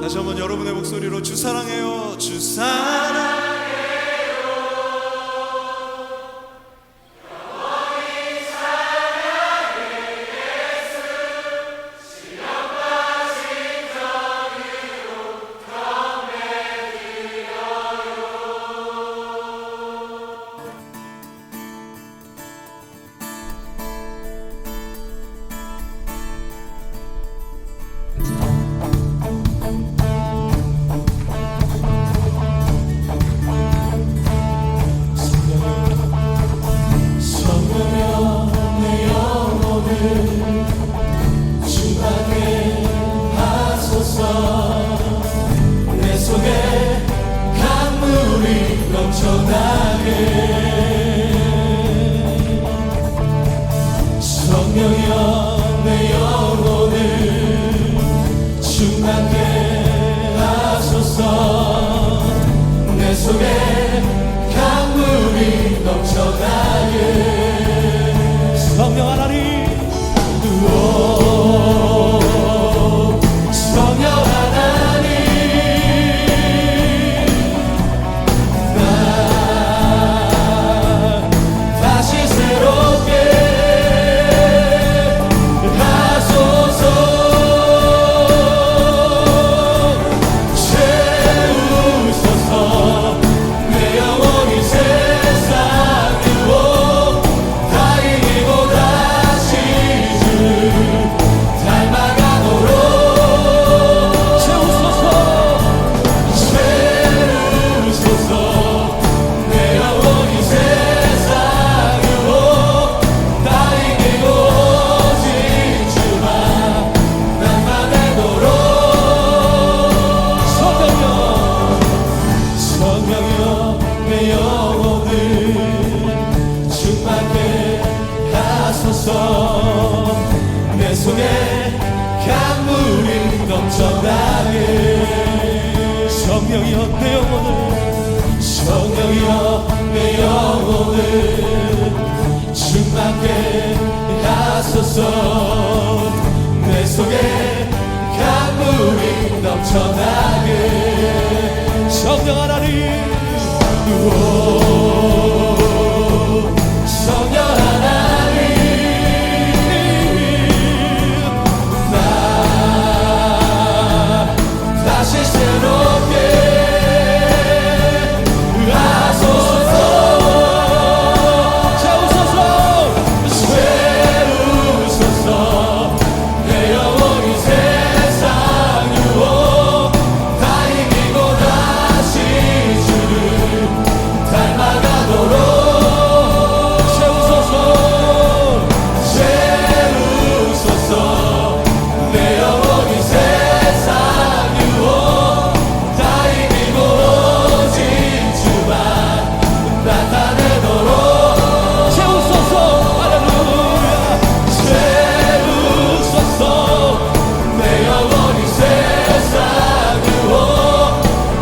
다시 한번 여러분의 목소리로 주 사랑해요, 주 사랑해요. 성령이여 내 영혼을 충만케 하소서. 내 속에 강물이 넘쳐나게. 성령 하나님, 성령 하나님, 나 다시 새롭게 하소서. 채우소서. 내 영혼이 세상 위로 다 이기고 다시 주 닮아가도록 채우소서. 채우소서. 내 영혼이 세상 위로 다 이기고 오직 주만 나타내도록. 성령이여, 성령이여 내 영혼을 충만케 하소서. 내 속에 강물이 넘쳐나게. 성령이여 내 영혼을, 성령이여 내 영혼을 충만케 하소서. 내 속에 강물이 넘쳐나게. 성령 하나님, 성령 하나님, 나 다시 새롭게 하소서. 채우소서. 채우소서. 내 영혼이 세상 유혹 다 이기고 다시 주를 닮아가도록 채우소서. 채우소서. 내 영혼이 세상 유혹 다 이기고 오직 주만 나타내도록 채우소서. 할렐루야. 채우소서. 내 영혼이 세상 유혹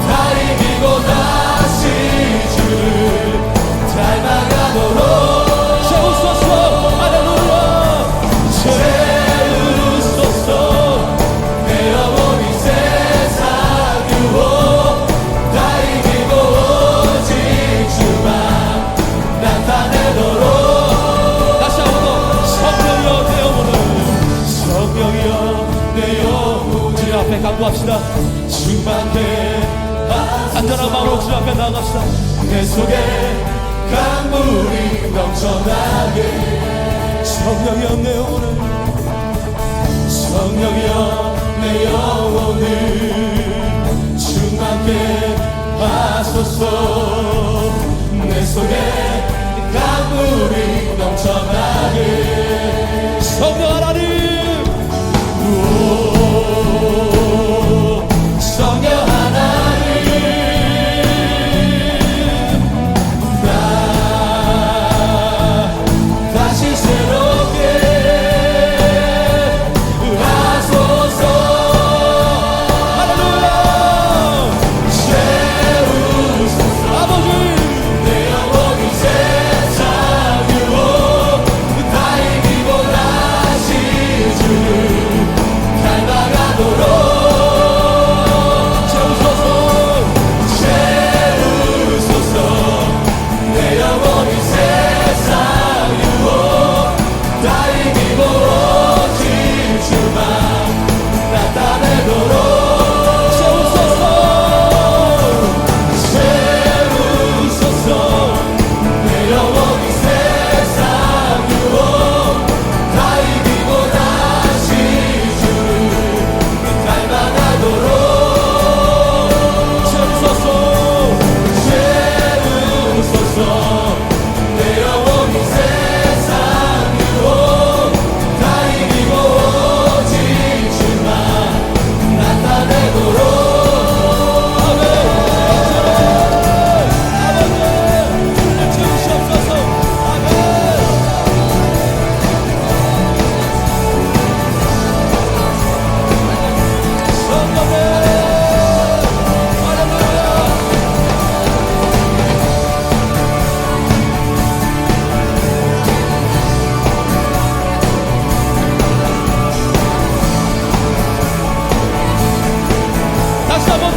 다 이기고 다시 주를 닮아가도록 채우소서. 할렐루야. 채우소서. 내 영혼이 세상 유혹 다 이기고 오직 주만 나타내도록. 다시 한번 성령이여 내 영혼을, 성령이여 내 영혼을 주님 앞에 간구합시다. 충만케 안전한 마음으로 주님 앞에 나아갑시다. 내 속에 강물이 넘쳐나게. 성령이여 내 영혼을, 성령이여 내 영혼을 충만케 하소서. 내 속에 강물이 넘쳐나게. 성령 하나님, 성령 하나님, 나 다시 새롭게 하소서. 할렐루야. 채우소서. 아버지, 내 영혼이 세상 유혹 다 이기고 다시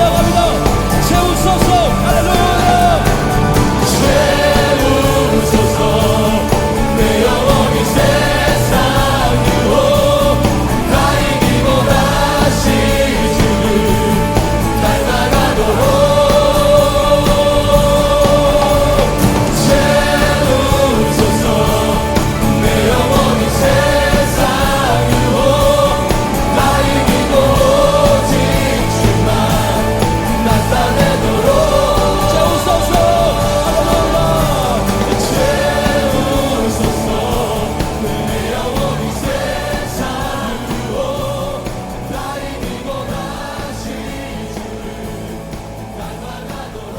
나갑니다. 세우소서. 할렐루야. 세우소서. 내 영혼이 세상 이고 다 이기고 다시 주를 닮아가도록 세우소서. 내 영혼이 세상 이고 다 이기고 오직 주만 나타내도록 세우소서. 할렐루야. 세우소서. 내 영혼이 세상 이고 다 이기고 다시 주를 닮아가도록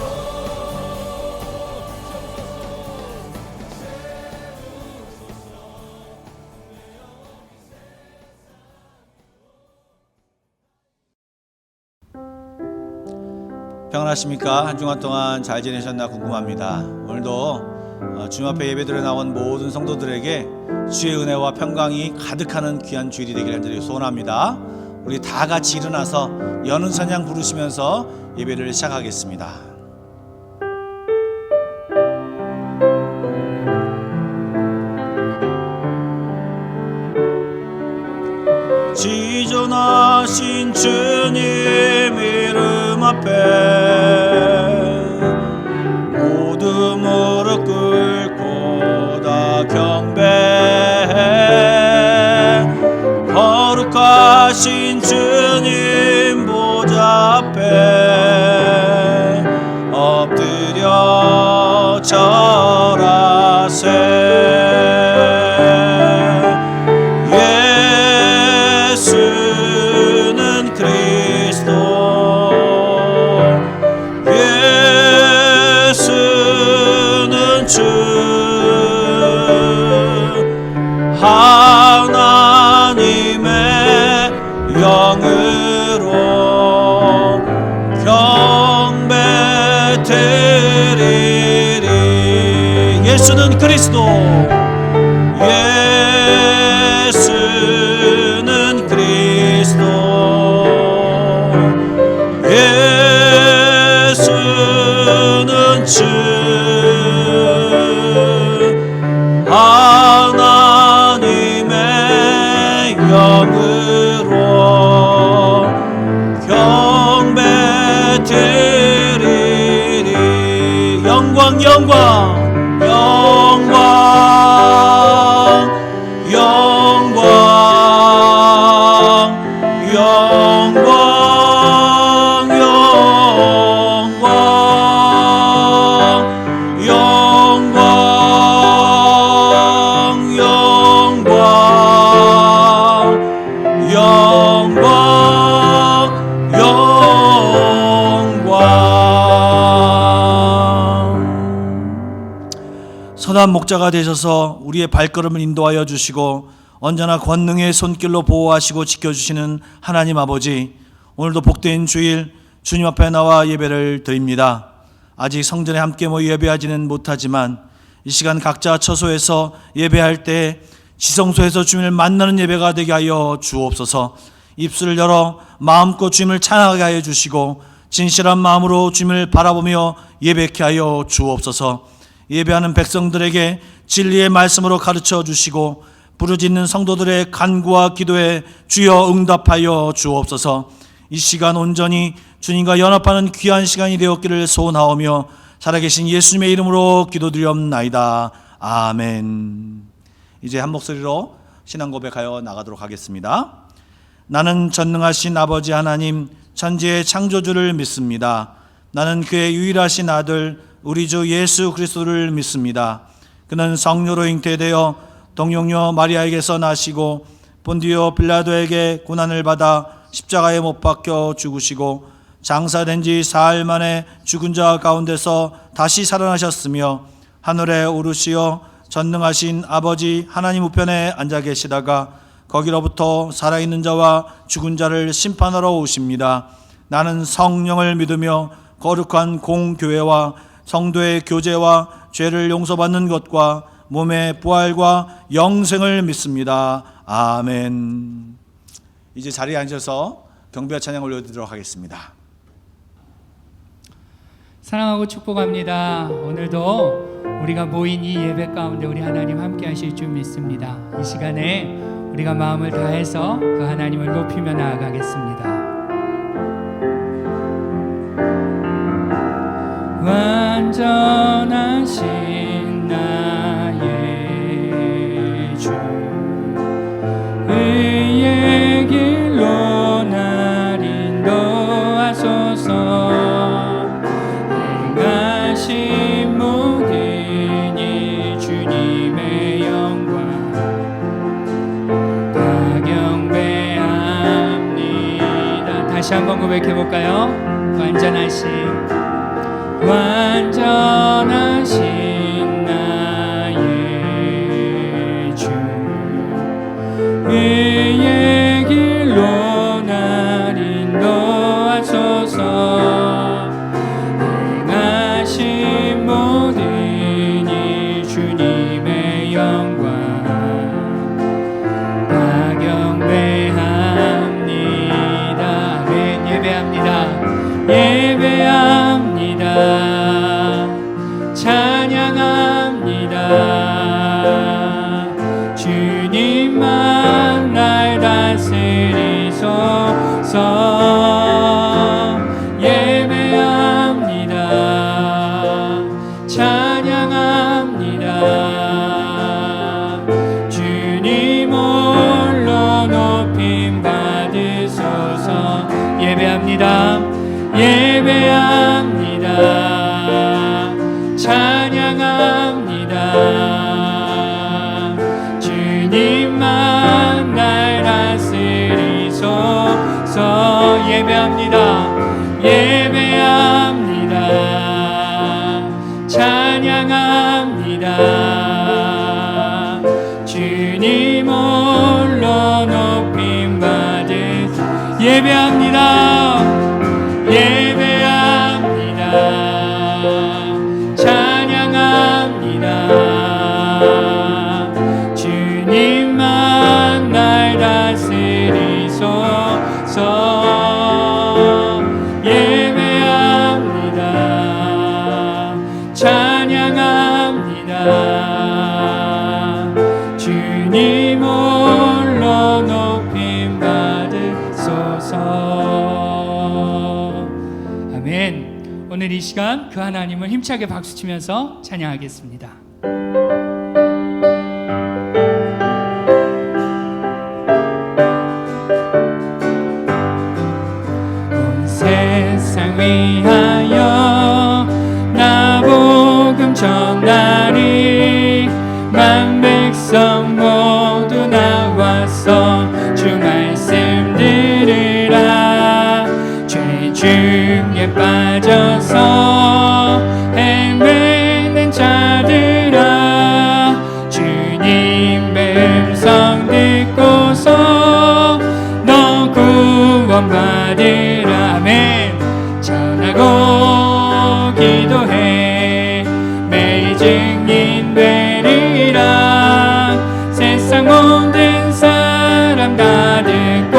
평안하십니까? 한 주간 동안 잘 지내셨나 궁금합니다. 오늘도 주님 앞에 예배드려 나온 모든 성도들에게 주의 은혜와 평강이 가득하는 귀한 주일이 되기를 간절히 소원합니다. 우리 다 같이 일어나서 여는 찬양 부르시면서 예배를 시작하겠습니다. 지존하신 주님 이름 앞에 모두 무릎 꿇고 다 경배해. 거룩하신 주님 보좌 앞에 엎드려 절하세. 예수는 그리스도, 예수는 주, 하나님의 영으로 경배 드리리. 예수는 그리스도, 예수는 그리스도, 예수는 주, 하나님의 영으로 경배 드리리. 영광 영광 영광 영광 영광 영광 영광 영광 영광 선한 목자가 되셔서 우리의 발걸음을 인도하여 주시고 언제나 권능의 손길로 보호하시고 지켜주시는 하나님 아버지, 오늘도 복된 주일 주님 앞에 나와 예배를 드립니다. 아직 성전에 함께 모여 예배하지는 못하지만 이 시간 각자 처소에서 예배할 때 지성소에서 주님을 만나는 예배가 되게 하여 주옵소서. 입술을 열어 마음껏 주님을 찬양하게 하여 주시고 진실한 마음으로 주님을 바라보며 예배케 하여 주옵소서. 예배하는 백성들에게 진리의 말씀으로 가르쳐 주시고 부르짖는 성도들의 간구와 기도에 주여 응답하여 주옵소서. 이 시간 온전히 주님과 연합하는 귀한 시간이 되었기를 소원하오며 살아계신 예수님의 이름으로 기도드리옵나이다. 아멘. 이제 한 목소리로 신앙 고백하여 나가도록 하겠습니다. 나는 전능하신 아버지 하나님 천지의 창조주를 믿습니다. 나는 그의 유일하신 아들 우리 주 예수 그리스도를 믿습니다. 그는 성녀로 잉태되어 동용녀 마리아에게서 나시고 본디오 빌라도에게 고난을 받아 십자가에 못 박혀 죽으시고 장사된 지 사흘 만에 죽은 자 가운데서 다시 살아나셨으며 하늘에 오르시어 전능하신 아버지 하나님 우편에 앉아 계시다가 거기로부터 살아있는 자와 죽은 자를 심판하러 오십니다. 나는 성령을 믿으며 거룩한 공교회와 성도의 교제와 죄를 용서받는 것과 몸의 부활과 영생을 믿습니다. 아멘. 이제 자리에 앉아서 경배와 찬양을 올려드리도록 하겠습니다. 사랑하고 축복합니다. 오늘도 우리가 모인 이 예배 가운데 우리 하나님 함께 하실 줄 믿습니다. 이 시간에 우리가 마음을 다해서 그 하나님을 높이며 나아가겠습니다. 완전하신 나의 주 의의 길로 날 인도하소서. 행하신 모든 일 주님의 영광 다 경배합니다. 다시 한번 고백해볼까요? 완전하신 나의 주 의의 길로 날 인도하소서. 행하신 모든 일 주님의 영광 다 경배합니다. 아멘. 예배합니다. 찬양합니다. 주님만 날 다스리소서. 예배합니다. 찬양합니다. 주님 홀로 높임 받으소서. 예배합니다. 찬양합니다. 주님만 날 다스리소서. 예배합니다. 찬양합니다. 주님 홀로 높임 받으소서. 예배합니다. 찬양합니다. 주님만 날 다스리소서. 예배합니다. 찬양합니다. 주님 홀로 높임 받으소서. 아멘. 오늘 이 시간 그 하나님을 힘차게 박수치면서 찬양하겠습니다. 온 세상 위하여 나 복음 전하리. 만 백성 모두 나와서 주 말씀 들으라. 죄 중에 빠져서 헤매는 자들아, 주님의 음성 듣고서 너 구원받으라. 아멘. 전하고 기도해 매일 증인 되리라. 세상 모든 사람 다 듣고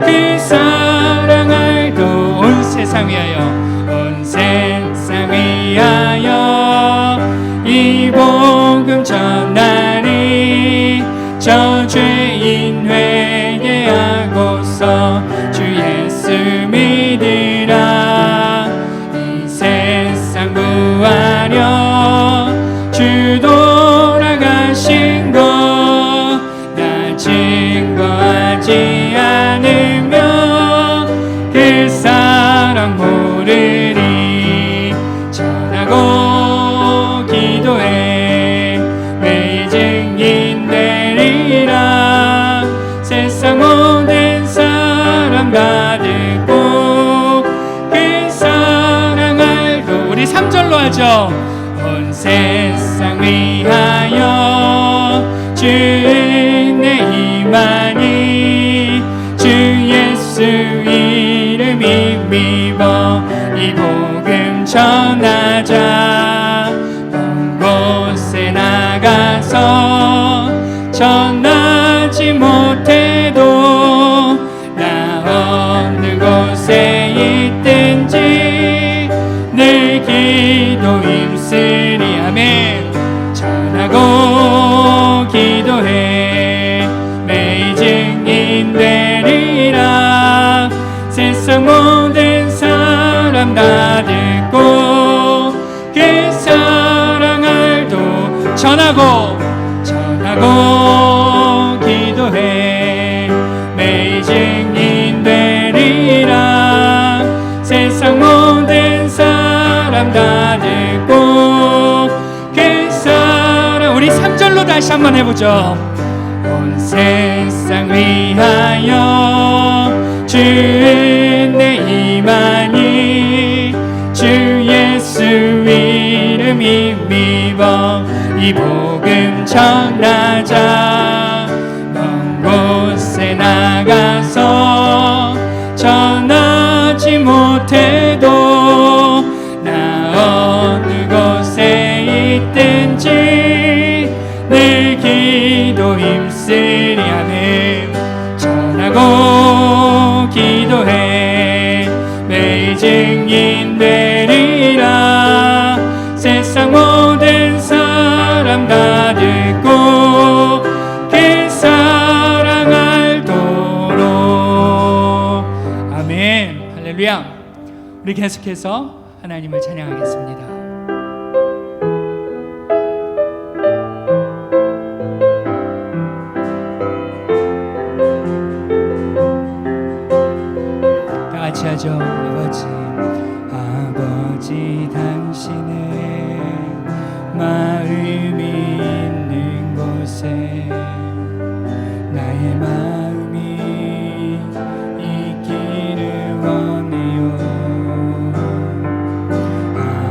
그 사랑 알도 온 세상 위하여, 온 세상 위하여 이 복음 전하리. 저 죄인 회개하고서 주 예수 믿으라. 이 세상 구하려 주 돌아가신 것 나 증거하지 않으면 그 사랑 모르리. 전하고 기도해 매일 증인 되리라. 세상 모든 사람 다 듣고 그 사랑 알고. 우리 3절로 하죠. 온 세상 위하여 주 은혜 임하니. 주 예수 이름 힘입어 이 복음 전하자. 먼 곳에 나가서 전하지 못해도 나 어느 곳에 있든지 세상 모든 사람 다 듣고 그 사랑 알도 전하고 기도해 매일 증인 되리라. 세상 모든 사람 다 듣고 그 사랑, 우리 3절로 다시 한번 해보죠. 온 세상 위하여 주 은혜 임하니 주 예수 이름 힘입어 이 복음 전하자. 먼 곳에 나가서 전하지 못해도 나 어느 곳에 있든지 늘 기도 힘쓰리. 아멘. 전하고 기도해 매일 증인 되리라. 세상 모든 사람 다 듣고 그 사랑 알도록. 아멘. 할렐루야. 우리 계속해서 하나님을 찬양하겠습니다. 다 같이 하죠. 아버지 당신의 마음이 있는 곳에 나의 마음이 있기를 원해요.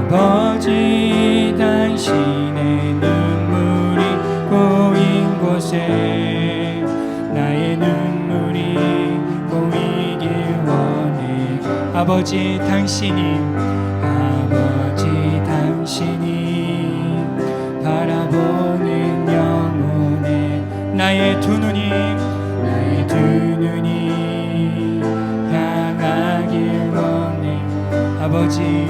아버지 당신의 눈물이 고인 곳에 나의 눈물이 고이길 원해. 아버지 당신이 바라보는 영혼에 나의 두 눈이 향하길 원해. 아버지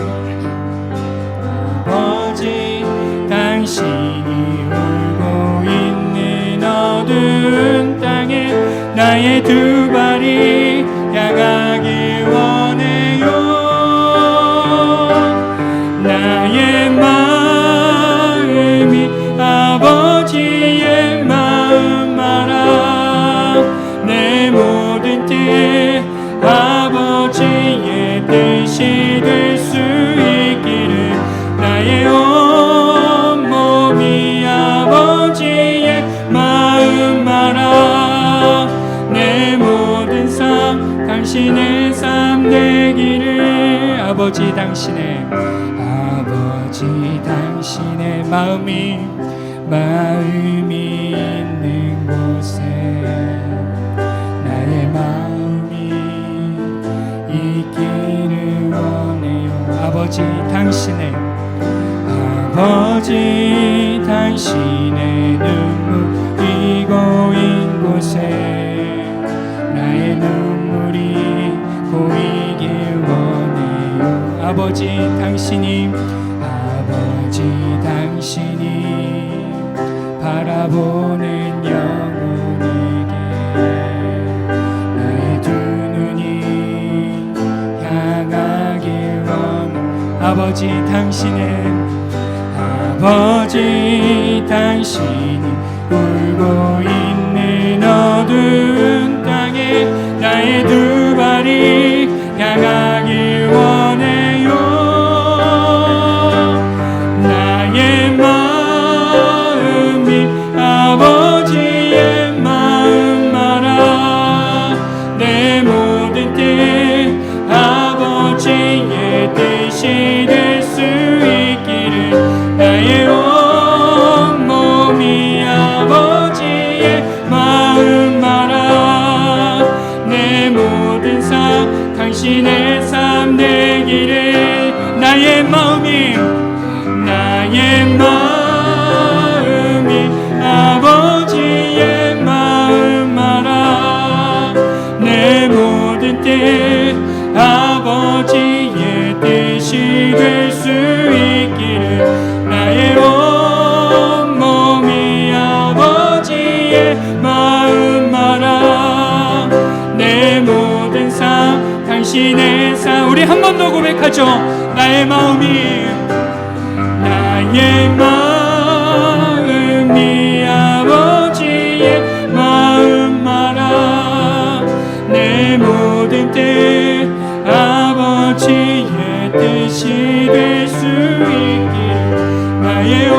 당신이 울고 있는 어두운 땅에 나의 두 발이 향하길 원해요. 나의 마음이 아버지의 마음 알아. 내 모든 뜻 아버지의 뜻이 될 수 있기를. 나의 온 몸이 아버지의 마음 알아. 내 모든 삶 당신의 삶 되기를. 아버지 당신의 마음이 있는 곳에 나의 마음이 있기를 원해요. 아버지 당신의 눈물이 고인 곳에 나의 눈물이 고이길 원해요. 아버지 당신이 바라보는 영혼에게 나의 두 눈이 향하길 원. 아버지 당신이 울고 있는 어두운 땅에 나의 두 발이 향하길 원해요. 나의 마음이 아버지의 마음 알아. 내 모든 뜻 아버지의 뜻이 될 수 있기를. 나의 온 몸이 아버지의 마음 알아. 내 모든 삶 당신의 삶 되기를. 나의 마음이 아버지의 마음 알아. 내 모든 뜻 아버지의 뜻이 될 수 있기를. 나의 온 몸이 아버지의 마음 알아. 내 모든 삶 당신 당신의 삶. 우리 한 번 더 고백하죠. 나의 마음이 아버지의 마음 알아. 내 모든 뜻 아버지의 뜻이 될 수 있길. 나의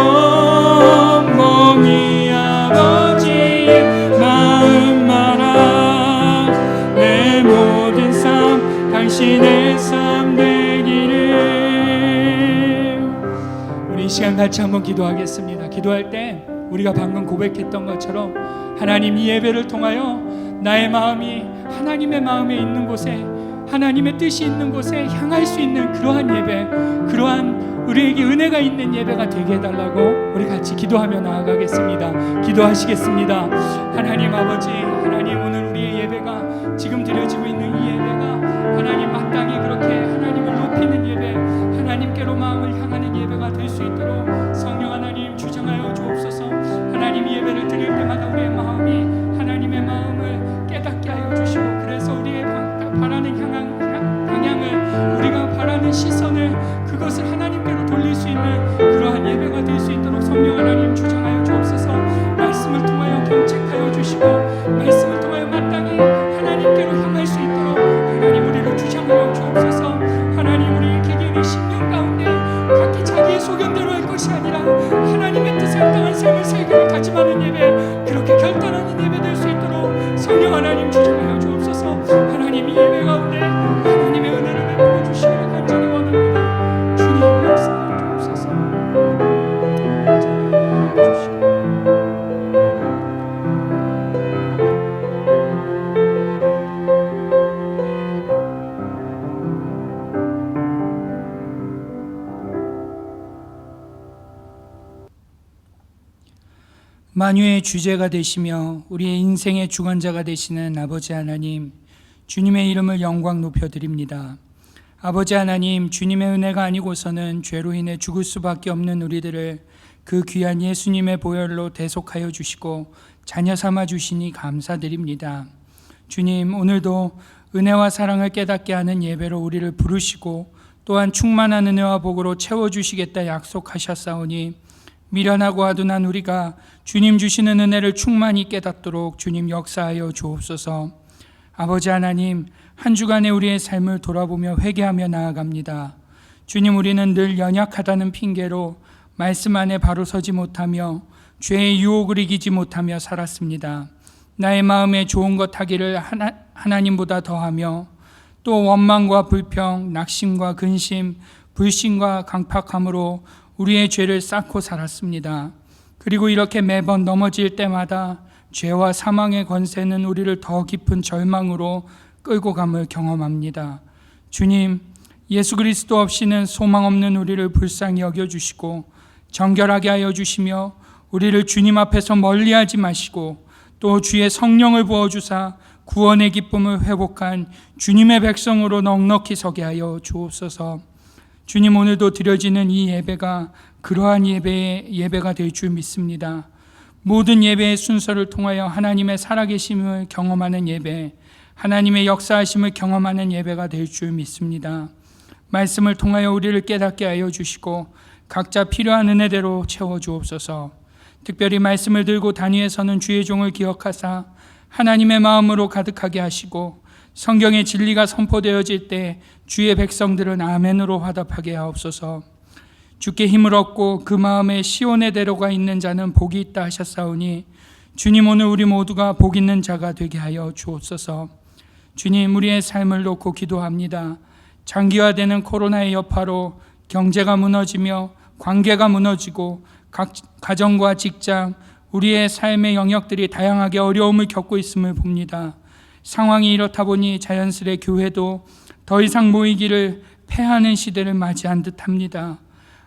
온몸이 아버지의 마음 알아. 내 모든 삶 당신의 삶 되기를. 우리 이 시간 같이 한번 기도하겠습니다. 기도할 때 우리가 방금 고백했던 것처럼 하나님, 이 예배를 통하여 나의 마음이 하나님의 마음에 있는 곳에, 하나님의 뜻이 있는 곳에 향할 수 있는 그러한 예배, 그러한 우리에게 은혜가 있는 예배가 되게 해달라고 우리 같이 기도하며 나아가겠습니다. 기도하시겠습니다. 하나님 아버지, 하나님, 오늘 우리의 예배가, 지금 드려지고 있는 이 예배가 하나님 마땅히 그렇게 하나님을 높이는 예배, 하나님께로 마음을 향하는 예배가 될 수 있도록 성령 하나님 주장하여 주옵소서. 하나님, 이 예배를 드릴 때마다 우리의 마음이 하나님의 마음을 깨닫게 하여 주시고, 그래서 우리의 바라는 방향을, 우리가 바라는 시선을, 그것을 하나님께로 돌릴 수 있는 그러한 예배가 될 수 있도록 성령 하나님 주장하여 주옵소서. 말씀을 통하여 경책하여 주시고, 말씀을 통하여 마땅히 하나님께로 향할 수 있도록 하나님 우리를 주장하여 주옵소서. 하나님, 우리 개개인의 심령 가운데 각기 자기의 소견대로 할 것이 아니라 하나님의 뜻에 합당한 삶을 살기를 다짐하는 예배, 그렇게 결단하는 예배 될 수 있도록 성령 하나님 주장하여 주옵소서. 하나님, 이 예배 가운데 하나님의 은혜를 베풀어 주시기를 간절히 원합니다. 주님, 역사하여 주옵소서. 만유의 주제가 되시며 우리의 인생의 주관자가 되시는 아버지 하나님, 주님의 이름을 영광 높여드립니다. 아버지 하나님, 주님의 은혜가 아니고서는 죄로 인해 죽을 수밖에 없는 우리들을 그 귀한 예수님의 보혈로 대속하여 주시고 자녀 삼아 주시니 감사드립니다. 주님, 오늘도 은혜와 사랑을 깨닫게 하는 예배로 우리를 부르시고 또한 충만한 은혜와 복으로 채워주시겠다 약속하셨사오니 미련하고 아둔한 우리가 주님 주시는 은혜를 충만히 깨닫도록 주님 역사하여 주옵소서. 아버지 하나님, 한 주간의 우리의 삶을 돌아보며 회개하며 나아갑니다. 주님, 우리는 늘 연약하다는 핑계로 말씀 안에 바로 서지 못하며 죄의 유혹을 이기지 못하며 살았습니다. 나의 마음에 좋은 것 하기를 하나님보다 더하며 또 원망과 불평, 낙심과 근심, 불신과 강팍함으로 우리의 죄를 쌓고 살았습니다. 그리고 이렇게 매번 넘어질 때마다 죄와 사망의 권세는 우리를 더 깊은 절망으로 끌고 감을 경험합니다. 주님, 예수 그리스도 없이는 소망 없는 우리를 불쌍히 여겨주시고 정결하게 하여 주시며 우리를 주님 앞에서 멀리하지 마시고 또 주의 성령을 부어주사 구원의 기쁨을 회복한 주님의 백성으로 넉넉히 서게 하여 주옵소서. 주님, 오늘도 드려지는 이 예배가 그러한 예배가 될 줄 믿습니다. 모든 예배의 순서를 통하여 하나님의 살아계심을 경험하는 예배, 하나님의 역사하심을 경험하는 예배가 될 줄 믿습니다. 말씀을 통하여 우리를 깨닫게 하여 주시고 각자 필요한 은혜대로 채워주옵소서. 특별히 말씀을 들고 단위에서는 주의 종을 기억하사 하나님의 마음으로 가득하게 하시고 성경의 진리가 선포되어질 때 주의 백성들은 아멘으로 화답하게 하옵소서. 주께 힘을 얻고 그 마음에 시온의 대로가 있는 자는 복이 있다 하셨사오니 주님, 오늘 우리 모두가 복 있는 자가 되게 하여 주옵소서. 주님, 우리의 삶을 놓고 기도합니다. 장기화되는 코로나의 여파로 경제가 무너지며 관계가 무너지고 각 가정과 직장, 우리의 삶의 영역들이 다양하게 어려움을 겪고 있음을 봅니다. 상황이 이렇다 보니 자연스레 교회도 더 이상 모이기를 패하는 시대를 맞이한 듯합니다.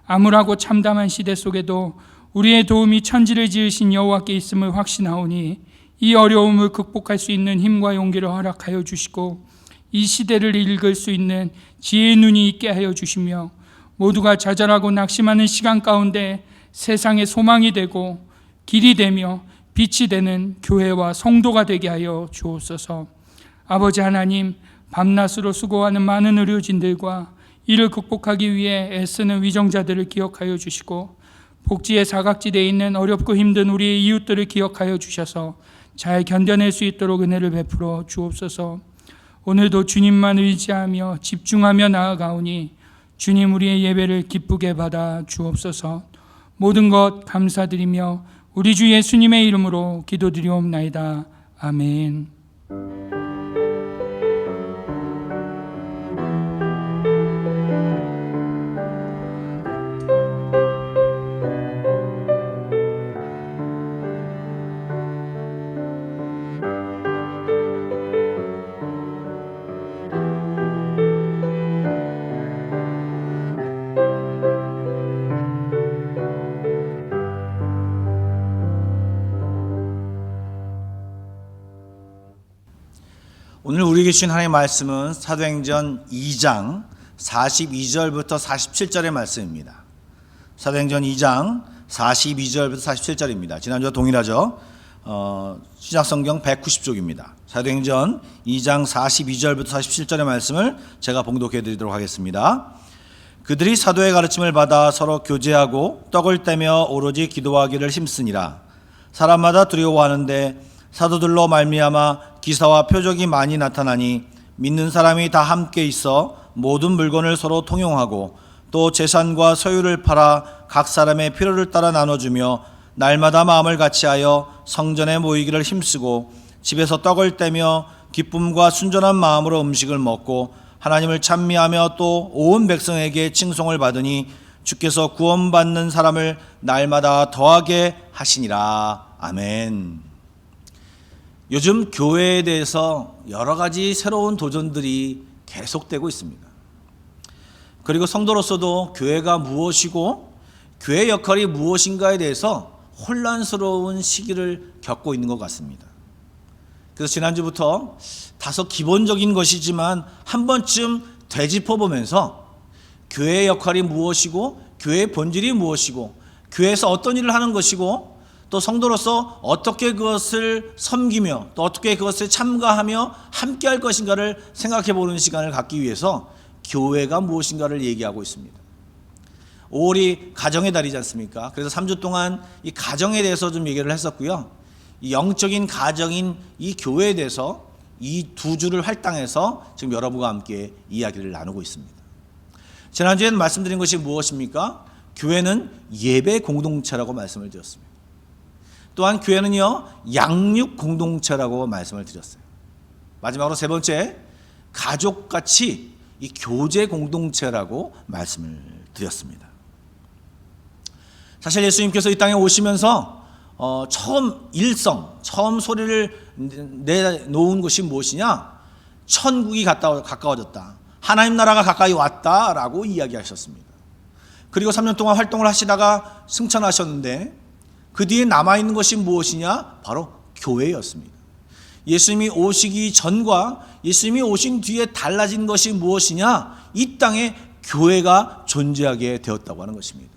암울하고 참담한 시대 속에도 우리의 도움이 천지를 지으신 여호와께 있음을 확신하오니 이 어려움을 극복할 수 있는 힘과 용기를 허락하여 주시고 이 시대를 읽을 수 있는 지혜의 눈이 있게 하여 주시며 모두가 좌절하고 낙심하는 시간 가운데 세상의 소망이 되고 길이 되며 빛이 되는 교회와 성도가 되게 하여 주옵소서. 아버지 하나님, 밤낮으로 수고하는 많은 의료진들과 이를 극복하기 위해 애쓰는 위정자들을 기억하여 주시고 복지의 사각지대에 있는 어렵고 힘든 우리의 이웃들을 기억하여 주셔서 잘 견뎌낼 수 있도록 은혜를 베풀어 주옵소서. 오늘도 주님만 의지하며 집중하며 나아가오니 주님 우리의 예배를 기쁘게 받아 주옵소서. 모든 것 감사드리며 우리 주 예수님의 이름으로 기도드리옵나이다. 아멘. 오늘 우리에게 주신 하나님의 말씀은 사도행전 2장 42절부터 47절의 말씀입니다. 사도행전 2장 42절부터 47절입니다. 지난주와 동일하죠. 신약성경 190쪽입니다. 사도행전 2장 42절부터 47절의 말씀을 제가 봉독해 드리도록 하겠습니다. 그들이 사도의 가르침을 받아 서로 교제하고 떡을 떼며 오로지 기도하기를 힘쓰니라. 사람마다 두려워하는데 사도들로 말미암아 기사와 표적이 많이 나타나니 믿는 사람이 다 함께 있어 모든 물건을 서로 통용하고 또 재산과 소유를 팔아 각 사람의 필요를 따라 나눠주며 날마다 마음을 같이하여 성전에 모이기를 힘쓰고 집에서 떡을 떼며 기쁨과 순전한 마음으로 음식을 먹고 하나님을 찬미하며 또 온 백성에게 칭송을 받으니 주께서 구원받는 사람을 날마다 더하게 하시니라. 아멘. 요즘 교회에 대해서 여러 가지 새로운 도전들이 계속되고 있습니다. 그리고 성도로서도 교회가 무엇이고 교회 역할이 무엇인가에 대해서 혼란스러운 시기를 겪고 있는 것 같습니다. 그래서 지난주부터 다소 기본적인 것이지만 한 번쯤 되짚어보면서 교회의 역할이 무엇이고 교회의 본질이 무엇이고 교회에서 어떤 일을 하는 것이고 또 성도로서 어떻게 그것을 섬기며 또 어떻게 그것에 참가하며 함께 할 것인가를 생각해 보는 시간을 갖기 위해서 교회가 무엇인가를 얘기하고 있습니다. 5월이 가정의 달이지 않습니까? 그래서 3주 동안 이 가정에 대해서 좀 얘기를 했었고요. 이 영적인 가정인 이 교회에 대해서 이 두 주를 할당해서 지금 여러분과 함께 이야기를 나누고 있습니다. 지난주에는 말씀드린 것이 무엇입니까? 교회는 예배 공동체라고 말씀을 드렸습니다. 또한 교회는요 양육 공동체라고 말씀을 드렸어요. 마지막으로 세 번째 가족같이 이 교제 공동체라고 말씀을 드렸습니다. 사실 예수님께서 이 땅에 오시면서 처음 소리를 내놓은 것이 무엇이냐? 천국이 가까워졌다. 하나님 나라가 가까이 왔다라고 이야기하셨습니다. 그리고 3년 동안 활동을 하시다가 승천하셨는데 그 뒤에 남아있는 것이 무엇이냐? 바로 교회였습니다. 예수님이 오시기 전과 예수님이 오신 뒤에 달라진 것이 무엇이냐? 이 땅에 교회가 존재하게 되었다고 하는 것입니다.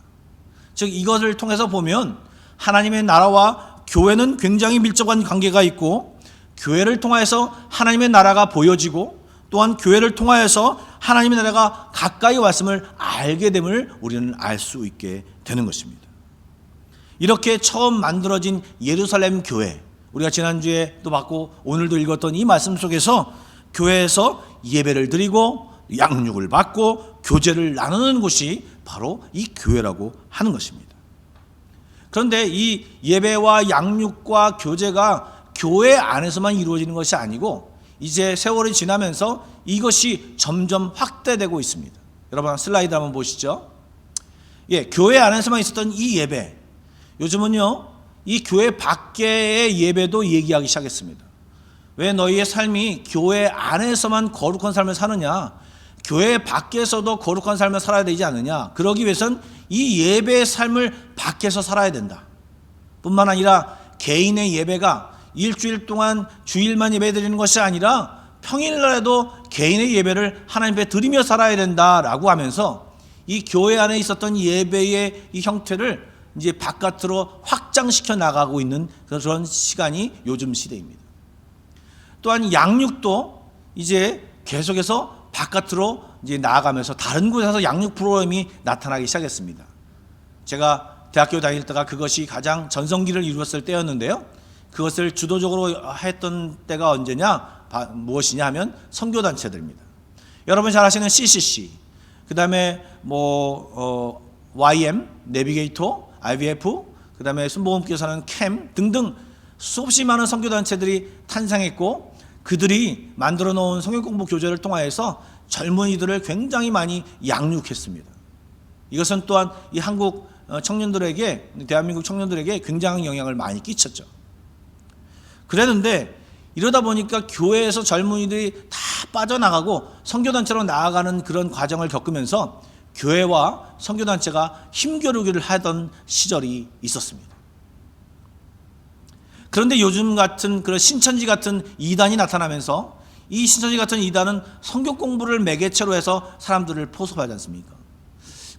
즉 이것을 통해서 보면 하나님의 나라와 교회는 굉장히 밀접한 관계가 있고 교회를 통해서 하나님의 나라가 보여지고 또한 교회를 통하여서 하나님의 나라가 가까이 왔음을 알게 됨을 우리는 알 수 있게 되는 것입니다. 이렇게 처음 만들어진 예루살렘 교회, 우리가 지난주에 또 봤고 오늘도 읽었던 이 말씀 속에서 교회에서 예배를 드리고 양육을 받고 교제를 나누는 곳이 바로 이 교회라고 하는 것입니다. 그런데 이 예배와 양육과 교제가 교회 안에서만 이루어지는 것이 아니고 이제 세월이 지나면서 이것이 점점 확대되고 있습니다. 여러분 슬라이드 한번 보시죠. 교회 안에서만 있었던 이 예배, 요즘은요 이 교회 밖의 예배도 얘기하기 시작했습니다. 왜 너희의 삶이 교회 안에서만 거룩한 삶을 사느냐? 교회 밖에서도 거룩한 삶을 살아야 되지 않느냐? 그러기 위해선 이 예배의 삶을 밖에서 살아야 된다. 뿐만 아니라 개인의 예배가 일주일 동안 주일만 예배 드리는 것이 아니라 평일날에도 개인의 예배를 하나님 앞에 드리며 살아야 된다라고 하면서 이 교회 안에 있었던 예배의 이 형태를 이제 바깥으로 확장시켜 나가고 있는 그런 시간이 요즘 시대입니다. 또한 양육도 이제 계속해서 바깥으로 이제 나아가면서 다른 곳에서 양육 프로그램이 나타나기 시작했습니다. 제가 대학교 다닐 때가 그것이 가장 전성기를 이루었을 때였는데요. 그것을 주도적으로 했던 때가 언제냐? 무엇이냐 하면 선교단체들입니다. 여러분 잘 아시는 CCC, 그 다음에 YM, 내비게이터, IVF, 그 다음에 순복음교사는 캠 등등 수없이 많은 선교단체들이 탄생했고, 그들이 만들어 놓은 성경공부 교재를 통하여서 젊은이들을 굉장히 많이 양육했습니다. 이것은 또한 이 한국 청년들에게, 대한민국 청년들에게 굉장히 영향을 많이 끼쳤죠. 그랬는데 이러다 보니까 교회에서 젊은이들이 다 빠져나가고 선교단체로 나아가는 그런 과정을 겪으면서 교회와 선교단체가 힘겨루기를 하던 시절이 있었습니다. 그런데 요즘 같은 그런 신천지 같은 이단이 나타나면서 이 신천지 같은 이단은 성경 공부를 매개체로 해서 사람들을 포섭하지 않습니까?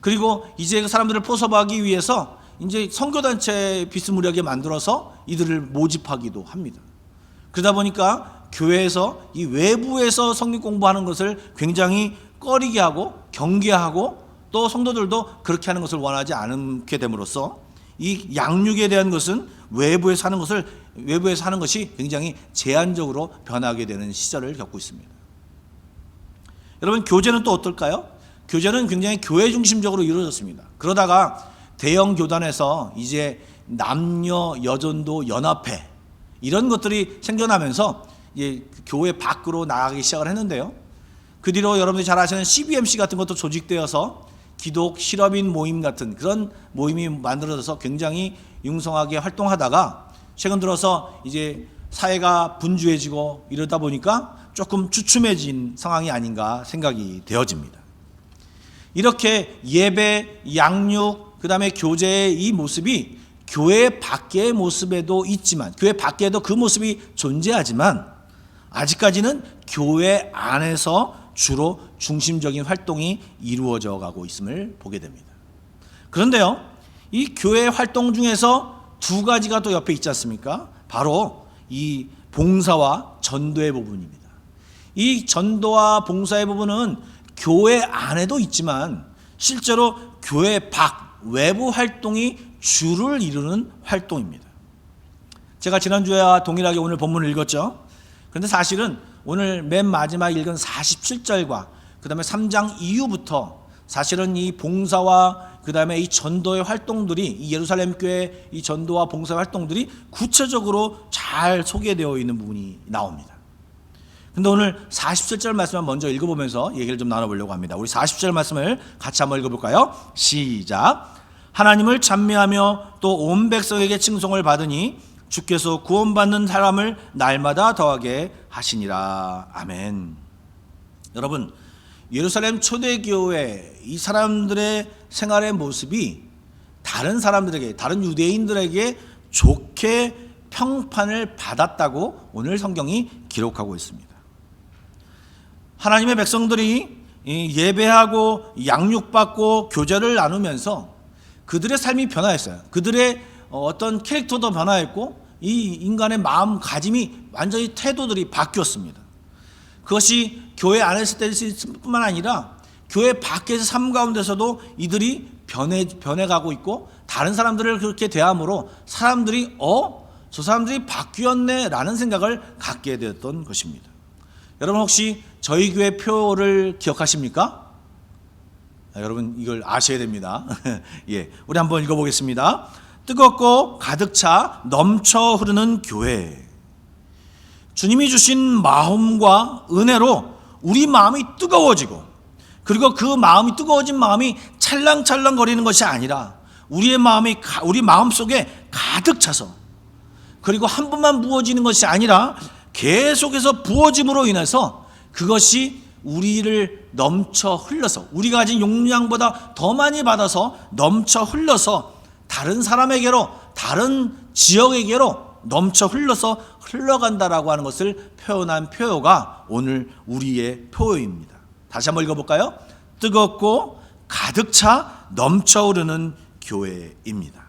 그리고 이제 그 사람들을 포섭하기 위해서 이제 선교단체 비스무리하게 만들어서 이들을 모집하기도 합니다. 그러다 보니까 교회에서 이 외부에서 성경 공부하는 것을 굉장히 꺼리게 하고 경계하고, 또 성도들도 그렇게 하는 것을 원하지 않게 됨으로써 이 양육에 대한 것은 외부에서 하는 것이 굉장히 제한적으로 변하게 되는 시절을 겪고 있습니다. 여러분, 교제는 또 어떨까요? 교제는 굉장히 교회 중심적으로 이루어졌습니다. 그러다가 대형 교단에서 이제 남녀 여전도 연합회 이런 것들이 생겨나면서 이제 교회 밖으로 나가기 시작을 했는데요. 그 뒤로 여러분들이 잘 아시는 CBMC 같은 것도 조직되어서 기독 실업인 모임 같은 그런 모임이 만들어져서 굉장히 융성하게 활동하다가 최근 들어서 이제 사회가 분주해지고 이러다 보니까 조금 주춤해진 상황이 아닌가 생각이 되어집니다. 이렇게 예배, 양육, 그 다음에 교제의 이 모습이 교회 밖의 모습에도 있지만, 교회 밖에도 그 모습이 존재하지만 아직까지는 교회 안에서 주로 중심적인 활동이 이루어져 가고 있음을 보게 됩니다. 그런데요, 이 교회 활동 중에서 두 가지가 또 옆에 있지 않습니까? 바로 이 봉사와 전도의 부분입니다. 이 전도와 봉사의 부분은 교회 안에도 있지만 실제로 교회 밖 외부 활동이 주를 이루는 활동입니다. 제가 지난주와 동일하게 오늘 본문을 읽었죠. 그런데 사실은 오늘 맨 마지막 읽은 47절과 그 다음에 3장 이후부터 사실은 이 봉사와 그 다음에 이 전도의 활동들이, 이 예루살렘 교회 이 전도와 봉사의 활동들이 구체적으로 잘 소개되어 있는 부분이 나옵니다. 근데 오늘 47절 말씀을 먼저 읽어보면서 얘기를 좀 나눠보려고 합니다. 우리 40절 말씀을 같이 한번 읽어볼까요? 시작. 하나님을 찬미하며 또 온 백성에게 칭송을 받으니 주께서 구원받는 사람을 날마다 더하게 하시니라. 아멘. 여러분, 예루살렘 초대교회 이 사람들의 생활의 모습이 다른 사람들에게, 다른 유대인들에게 좋게 평판을 받았다고 오늘 성경이 기록하고 있습니다. 하나님의 백성들이 예배하고 양육받고 교제를 나누면서 그들의 삶이 변화했어요. 그들의 어떤 캐릭터도 변화했고 이 인간의 마음가짐이 완전히 태도들이 바뀌었습니다. 그것이 교회 안에서 될 뿐만 아니라 교회 밖에서 삶 가운데서도 이들이 변해가고 있고, 다른 사람들을 그렇게 대함으로 사람들이 저 사람들이 바뀌었네 라는 생각을 갖게 되었던 것입니다. 여러분, 혹시 저희 교회 표를 기억하십니까? 여러분, 이걸 아셔야 됩니다. 예, 우리 한번 읽어보겠습니다. 뜨겁고 가득 차 넘쳐 흐르는 교회. 주님이 주신 마음과 은혜로 우리 마음이 뜨거워지고, 그리고 그 마음이 뜨거워진 마음이 찰랑찰랑 거리는 것이 아니라 우리 마음 속에 가득 차서, 그리고 한 번만 부어지는 것이 아니라 계속해서 부어짐으로 인해서 그것이 우리를 넘쳐 흘러서, 우리가 가진 용량보다 더 많이 받아서 넘쳐 흘러서 다른 사람에게로, 다른 지역에게로 넘쳐 흘러서 흘러간다라고 하는 것을 표현한 표어가 오늘 우리의 표어입니다. 다시 한번 읽어볼까요? 뜨겁고 가득 차 넘쳐 흐르는 교회입니다.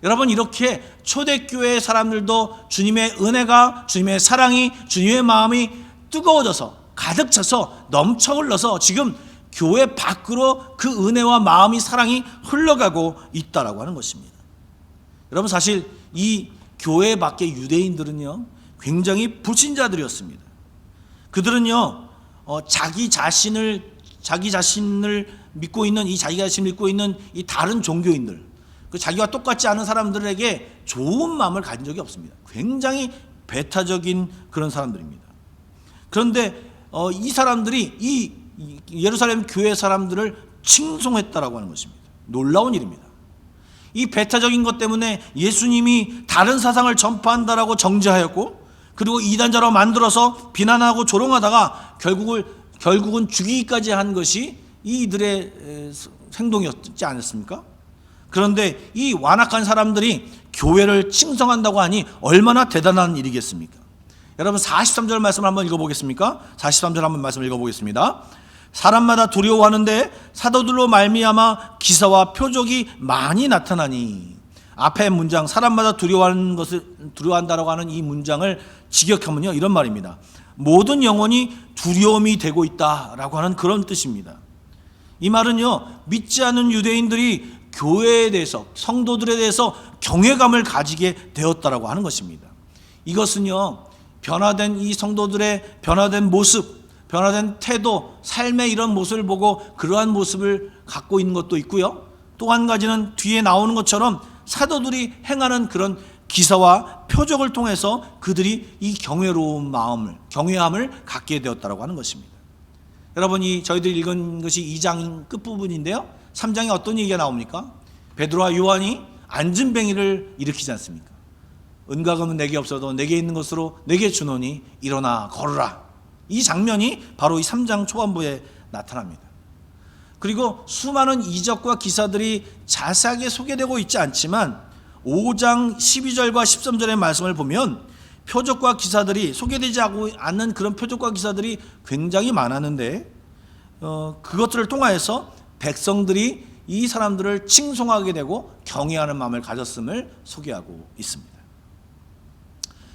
여러분, 이렇게 초대교회 사람들도 주님의 은혜가, 주님의 사랑이, 주님의 마음이 뜨거워져서 가득 차서 넘쳐 흘러서 지금 교회 밖으로 그 은혜와 마음이 사랑이 흘러가고 있다라고 하는 것입니다. 여러분, 사실 이 교회 밖의 유대인들은요 굉장히 불신자들이었습니다. 그들은요 자기 자신을 믿고 있는 자기 자신을 믿고 있는 이 다른 종교인들, 그 자기와 똑같지 않은 사람들에게 좋은 마음을 가진 적이 없습니다. 굉장히 배타적인 그런 사람들입니다. 그런데 이 사람들이 이 예루살렘 교회 사람들을 칭송했다라고 하는 것입니다. 놀라운 일입니다. 이 배타적인 것 때문에 예수님이 다른 사상을 전파한다라고 정죄하였고, 그리고 이단자로 만들어서 비난하고 조롱하다가 결국은 죽이기까지 한 것이 이들의 행동이었지 않았습니까? 그런데 이 완악한 사람들이 교회를 칭송한다고 하니 얼마나 대단한 일이겠습니까? 여러분, 43절 말씀을 한번 읽어보겠습니까? 43절 한번 말씀을 읽어보겠습니다. 사람마다 두려워하는데 사도들로 말미암아 기사와 표적이 많이 나타나니. 앞에 문장, 사람마다 두려워한다라고 하는 이 문장을 직역하면요 이런 말입니다. 모든 영혼이 두려움이 되고 있다라고 하는 그런 뜻입니다. 이 말은요 믿지 않는 유대인들이 교회에 대해서, 성도들에 대해서 경외감을 가지게 되었다라고 하는 것입니다. 이것은요 변화된 이 성도들의 변화된 모습, 변화된 태도, 삶의 이런 모습을 보고 그러한 모습을 갖고 있는 것도 있고요, 또 한 가지는 뒤에 나오는 것처럼 사도들이 행하는 그런 기사와 표적을 통해서 그들이 이 경외로운 마음을, 경외함을 갖게 되었다라고 하는 것입니다. 여러분이 저희들이 읽은 것이 2장 끝부분인데요, 3장에 어떤 얘기가 나옵니까? 베드로와 요한이 안진뱅이를 일으키지 않습니까? 은과금은 내게 없어도 내게 있는 것으로 내게 주노니 일어나 걸으라. 이 장면이 바로 이 3장 초반부에 나타납니다. 그리고 수많은 이적과 기사들이 자세하게 소개되고 있지 않지만 5장 12절과 13절의 말씀을 보면 표적과 기사들이 소개되지 않는 그런 표적과 기사들이 굉장히 많았는데 그것들을 통하여서 백성들이 이 사람들을 칭송하게 되고 경외하는 마음을 가졌음을 소개하고 있습니다.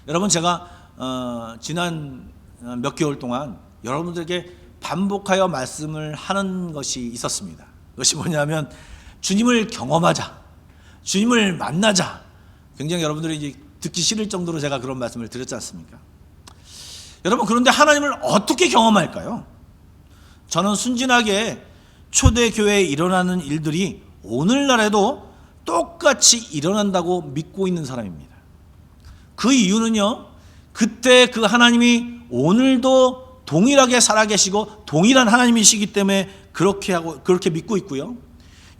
여러분, 제가 지난 몇 개월 동안 여러분들에게 반복하여 말씀을 하는 것이 있었습니다. 그것이 뭐냐면 주님을 경험하자, 주님을 만나자. 굉장히 여러분들이 이제 듣기 싫을 정도로 제가 그런 말씀을 드렸지 않습니까? 여러분, 그런데 하나님을 어떻게 경험할까요? 저는 순진하게 초대교회에 일어나는 일들이 오늘날에도 똑같이 일어난다고 믿고 있는 사람입니다. 그 이유는요, 그때 그 하나님이 오늘도 동일하게 살아계시고 동일한 하나님이시기 때문에 그렇게 믿고 있고요,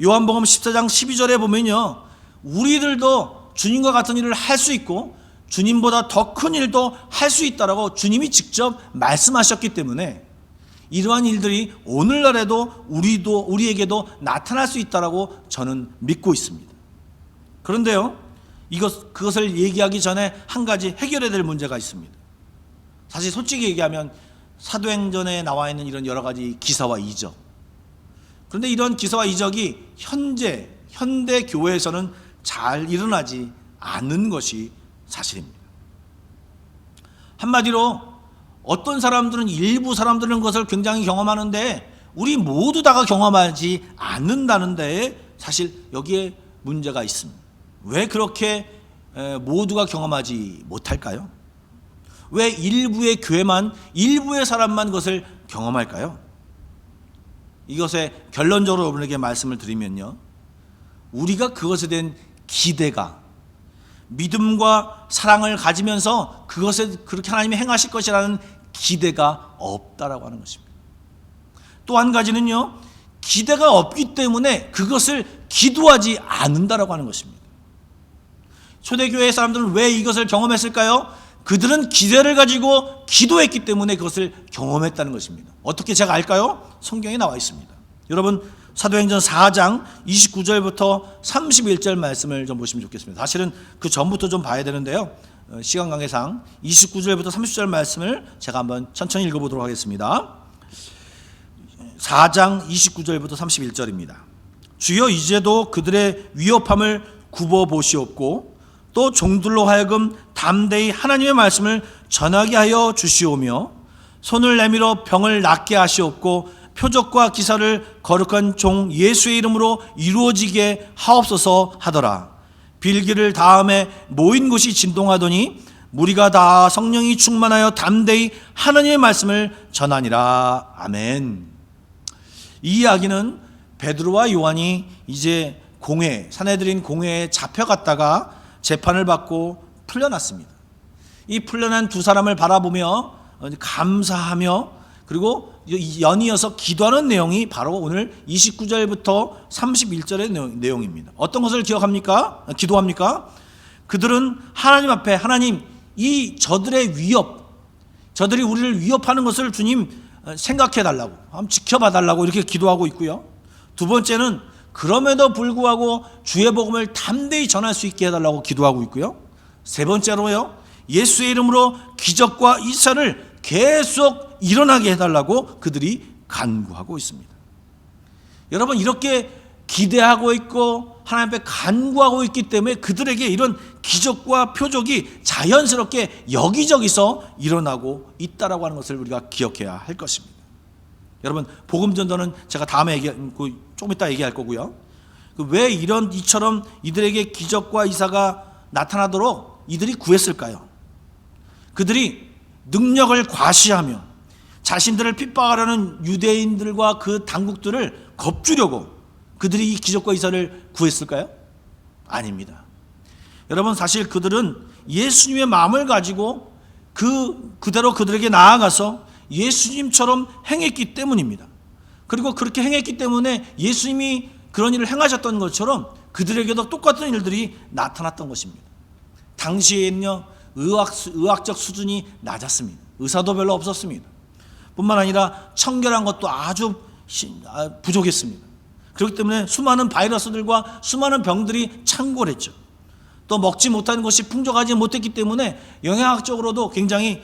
요한복음 14장 12절에 보면요, 우리들도 주님과 같은 일을 할 수 있고 주님보다 더 큰 일도 할 수 있다라고 주님이 직접 말씀하셨기 때문에 이러한 일들이 오늘날에도 우리에게도 나타날 수 있다라고 저는 믿고 있습니다. 그런데요, 그것을 얘기하기 전에 한 가지 해결해야 될 문제가 있습니다. 사실 솔직히 얘기하면 사도행전에 나와 있는 이런 여러 가지 기사와 이적, 그런데 이런 기사와 이적이 현대 교회에서는 잘 일어나지 않는 것이 사실입니다. 한마디로 어떤 사람들은, 일부 사람들은 그것을 굉장히 경험하는데 우리 모두 다가 경험하지 않는다는 데에 사실 여기에 문제가 있습니다. 왜 그렇게 모두가 경험하지 못할까요? 왜 일부의 교회만, 일부의 사람만 그것을 경험할까요? 이것의 결론적으로 여러분에게 말씀을 드리면요, 우리가 그것에 대한 기대가, 믿음과 사랑을 가지면서 그것에 그렇게 하나님이 행하실 것이라는 기대가 없다라고 하는 것입니다. 또 한 가지는요, 기대가 없기 때문에 그것을 기도하지 않는다라고 하는 것입니다. 초대교회 사람들은 왜 이것을 경험했을까요? 그들은 기대를 가지고 기도했기 때문에 그것을 경험했다는 것입니다. 어떻게 제가 알까요? 성경에 나와 있습니다. 여러분, 사도행전 4장 29절부터 31절 말씀을 좀 보시면 좋겠습니다. 사실은 그 전부터 좀 봐야 되는데요, 시간 관계상 29절부터 30절 말씀을 제가 한번 천천히 읽어보도록 하겠습니다. 4장 29절부터 31절입니다. 주여, 이제도 그들의 위협함을 굽어보시옵고 또 종들로 하여금 담대히 하나님의 말씀을 전하게 하여 주시오며 손을 내밀어 병을 낫게 하시옵고 표적과 기사를 거룩한 종 예수의 이름으로 이루어지게 하옵소서 하더라. 빌기를 다음에 모인 곳이 진동하더니 무리가 다 성령이 충만하여 담대히 하나님의 말씀을 전하니라. 아멘. 이 이야기는 베드로와 요한이 이제 사내들인 공회에 잡혀갔다가 재판을 받고 풀려났습니다. 이 풀려난 두 사람을 바라보며 감사하며 그리고 연이어서 기도하는 내용이 바로 오늘 29절부터 31절의 내용입니다. 어떤 것을 기도합니까? 그들은 하나님 앞에, 하나님, 이 저들의 위협, 저들이 우리를 위협하는 것을 주님 생각해 달라고, 한번 지켜봐 달라고 이렇게 기도하고 있고요. 두 번째는 그럼에도 불구하고 주의 복음을 담대히 전할 수 있게 해달라고 기도하고 있고요. 세 번째로요, 예수의 이름으로 기적과 이사를 계속 일어나게 해달라고 그들이 간구하고 있습니다. 여러분, 이렇게 기대하고 있고 하나님 앞에 간구하고 있기 때문에 그들에게 이런 기적과 표적이 자연스럽게 여기저기서 일어나고 있다라고 하는 것을 우리가 기억해야 할 것입니다. 여러분, 복음 전도는 제가 다음에 조금 이따 얘기할 거고요. 왜 이처럼 이들에게 기적과 이사가 나타나도록 이들이 구했을까요? 그들이 능력을 과시하며 자신들을 핍박하려는 유대인들과 그 당국들을 겁주려고 그들이 이 기적과 이사를 구했을까요? 아닙니다. 여러분, 사실 그들은 예수님의 마음을 가지고 그대로 그들에게 나아가서 예수님처럼 행했기 때문입니다. 그리고 그렇게 행했기 때문에 예수님이 그런 일을 행하셨던 것처럼 그들에게도 똑같은 일들이 나타났던 것입니다. 당시에는요, 의학적 수준이 낮았습니다. 의사도 별로 없었습니다. 뿐만 아니라 청결한 것도 아주 부족했습니다. 그렇기 때문에 수많은 바이러스들과 수많은 병들이 창궐했죠. 또 먹지 못하는 것이 풍족하지 못했기 때문에 영양학적으로도 굉장히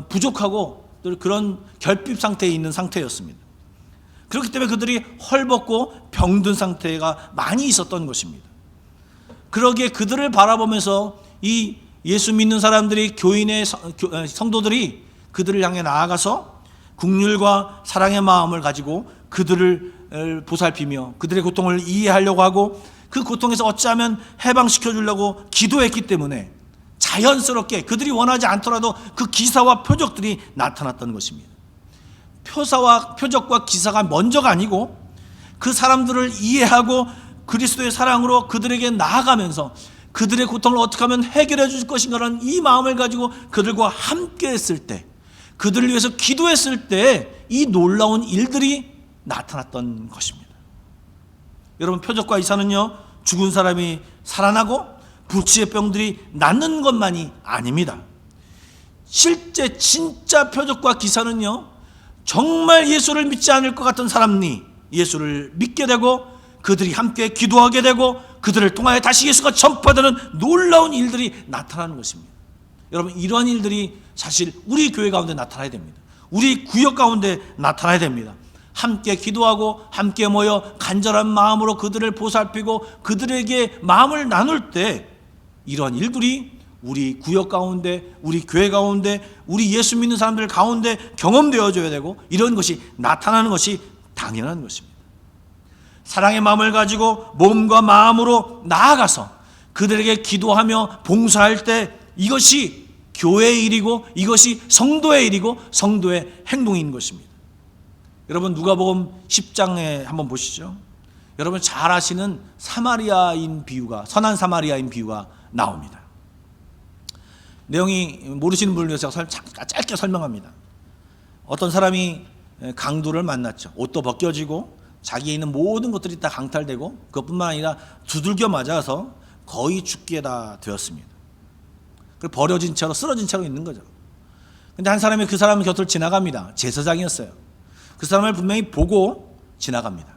부족하고 그런 결핍 상태에 있는 상태였습니다. 그렇기 때문에 그들이 헐벗고 병든 상태가 많이 있었던 것입니다. 그러기에 그들을 바라보면서 이 예수 믿는 사람들이, 교인의 성도들이 그들을 향해 나아가서 긍휼과 사랑의 마음을 가지고 그들을 보살피며 그들의 고통을 이해하려고 하고 그 고통에서 어찌하면 해방시켜 주려고 기도했기 때문에 자연스럽게 그들이 원하지 않더라도 그 기사와 표적들이 나타났던 것입니다. 표적과 기사가 먼저가 아니고 그 사람들을 이해하고 그리스도의 사랑으로 그들에게 나아가면서 그들의 고통을 어떻게 하면 해결해 줄 것인가라는 이 마음을 가지고 그들과 함께 했을 때, 그들을 위해서 기도했을 때 이 놀라운 일들이 나타났던 것입니다. 여러분, 표적과 이사는요, 죽은 사람이 살아나고 불치의 병들이 낫는 것만이 아닙니다. 실제 진짜 표적과 기사는요, 정말 예수를 믿지 않을 것 같은 사람이 예수를 믿게 되고 그들이 함께 기도하게 되고 그들을 통하여 다시 예수가 전파되는 놀라운 일들이 나타나는 것입니다. 여러분, 이러한 일들이 사실 우리 교회 가운데 나타나야 됩니다. 우리 구역 가운데 나타나야 됩니다. 함께 기도하고 함께 모여 간절한 마음으로 그들을 보살피고 그들에게 마음을 나눌 때 이러한 일들이 우리 구역 가운데, 우리 교회 가운데, 우리 예수 믿는 사람들 가운데 경험되어져야 되고 이런 것이 나타나는 것이 당연한 것입니다. 사랑의 마음을 가지고 몸과 마음으로 나아가서 그들에게 기도하며 봉사할 때 이것이 교회의 일이고 이것이 성도의 일이고 성도의 행동인 것입니다. 여러분, 누가복음 10장에 한번 보시죠. 여러분 잘 아시는 사마리아인 비유가, 선한 사마리아인 비유가 나옵니다. 내용이 모르시는 분을 위해서 짧게 설명합니다. 어떤 사람이 강도를 만났죠. 옷도 벗겨지고 자기에 있는 모든 것들이 다 강탈되고 그것뿐만 아니라 두들겨 맞아서 거의 죽게 다 되었습니다. 버려진 채로, 쓰러진 채로 있는 거죠. 근데 한 사람이 그 사람 곁을 지나갑니다. 제사장이었어요. 그 사람을 분명히 보고 지나갑니다.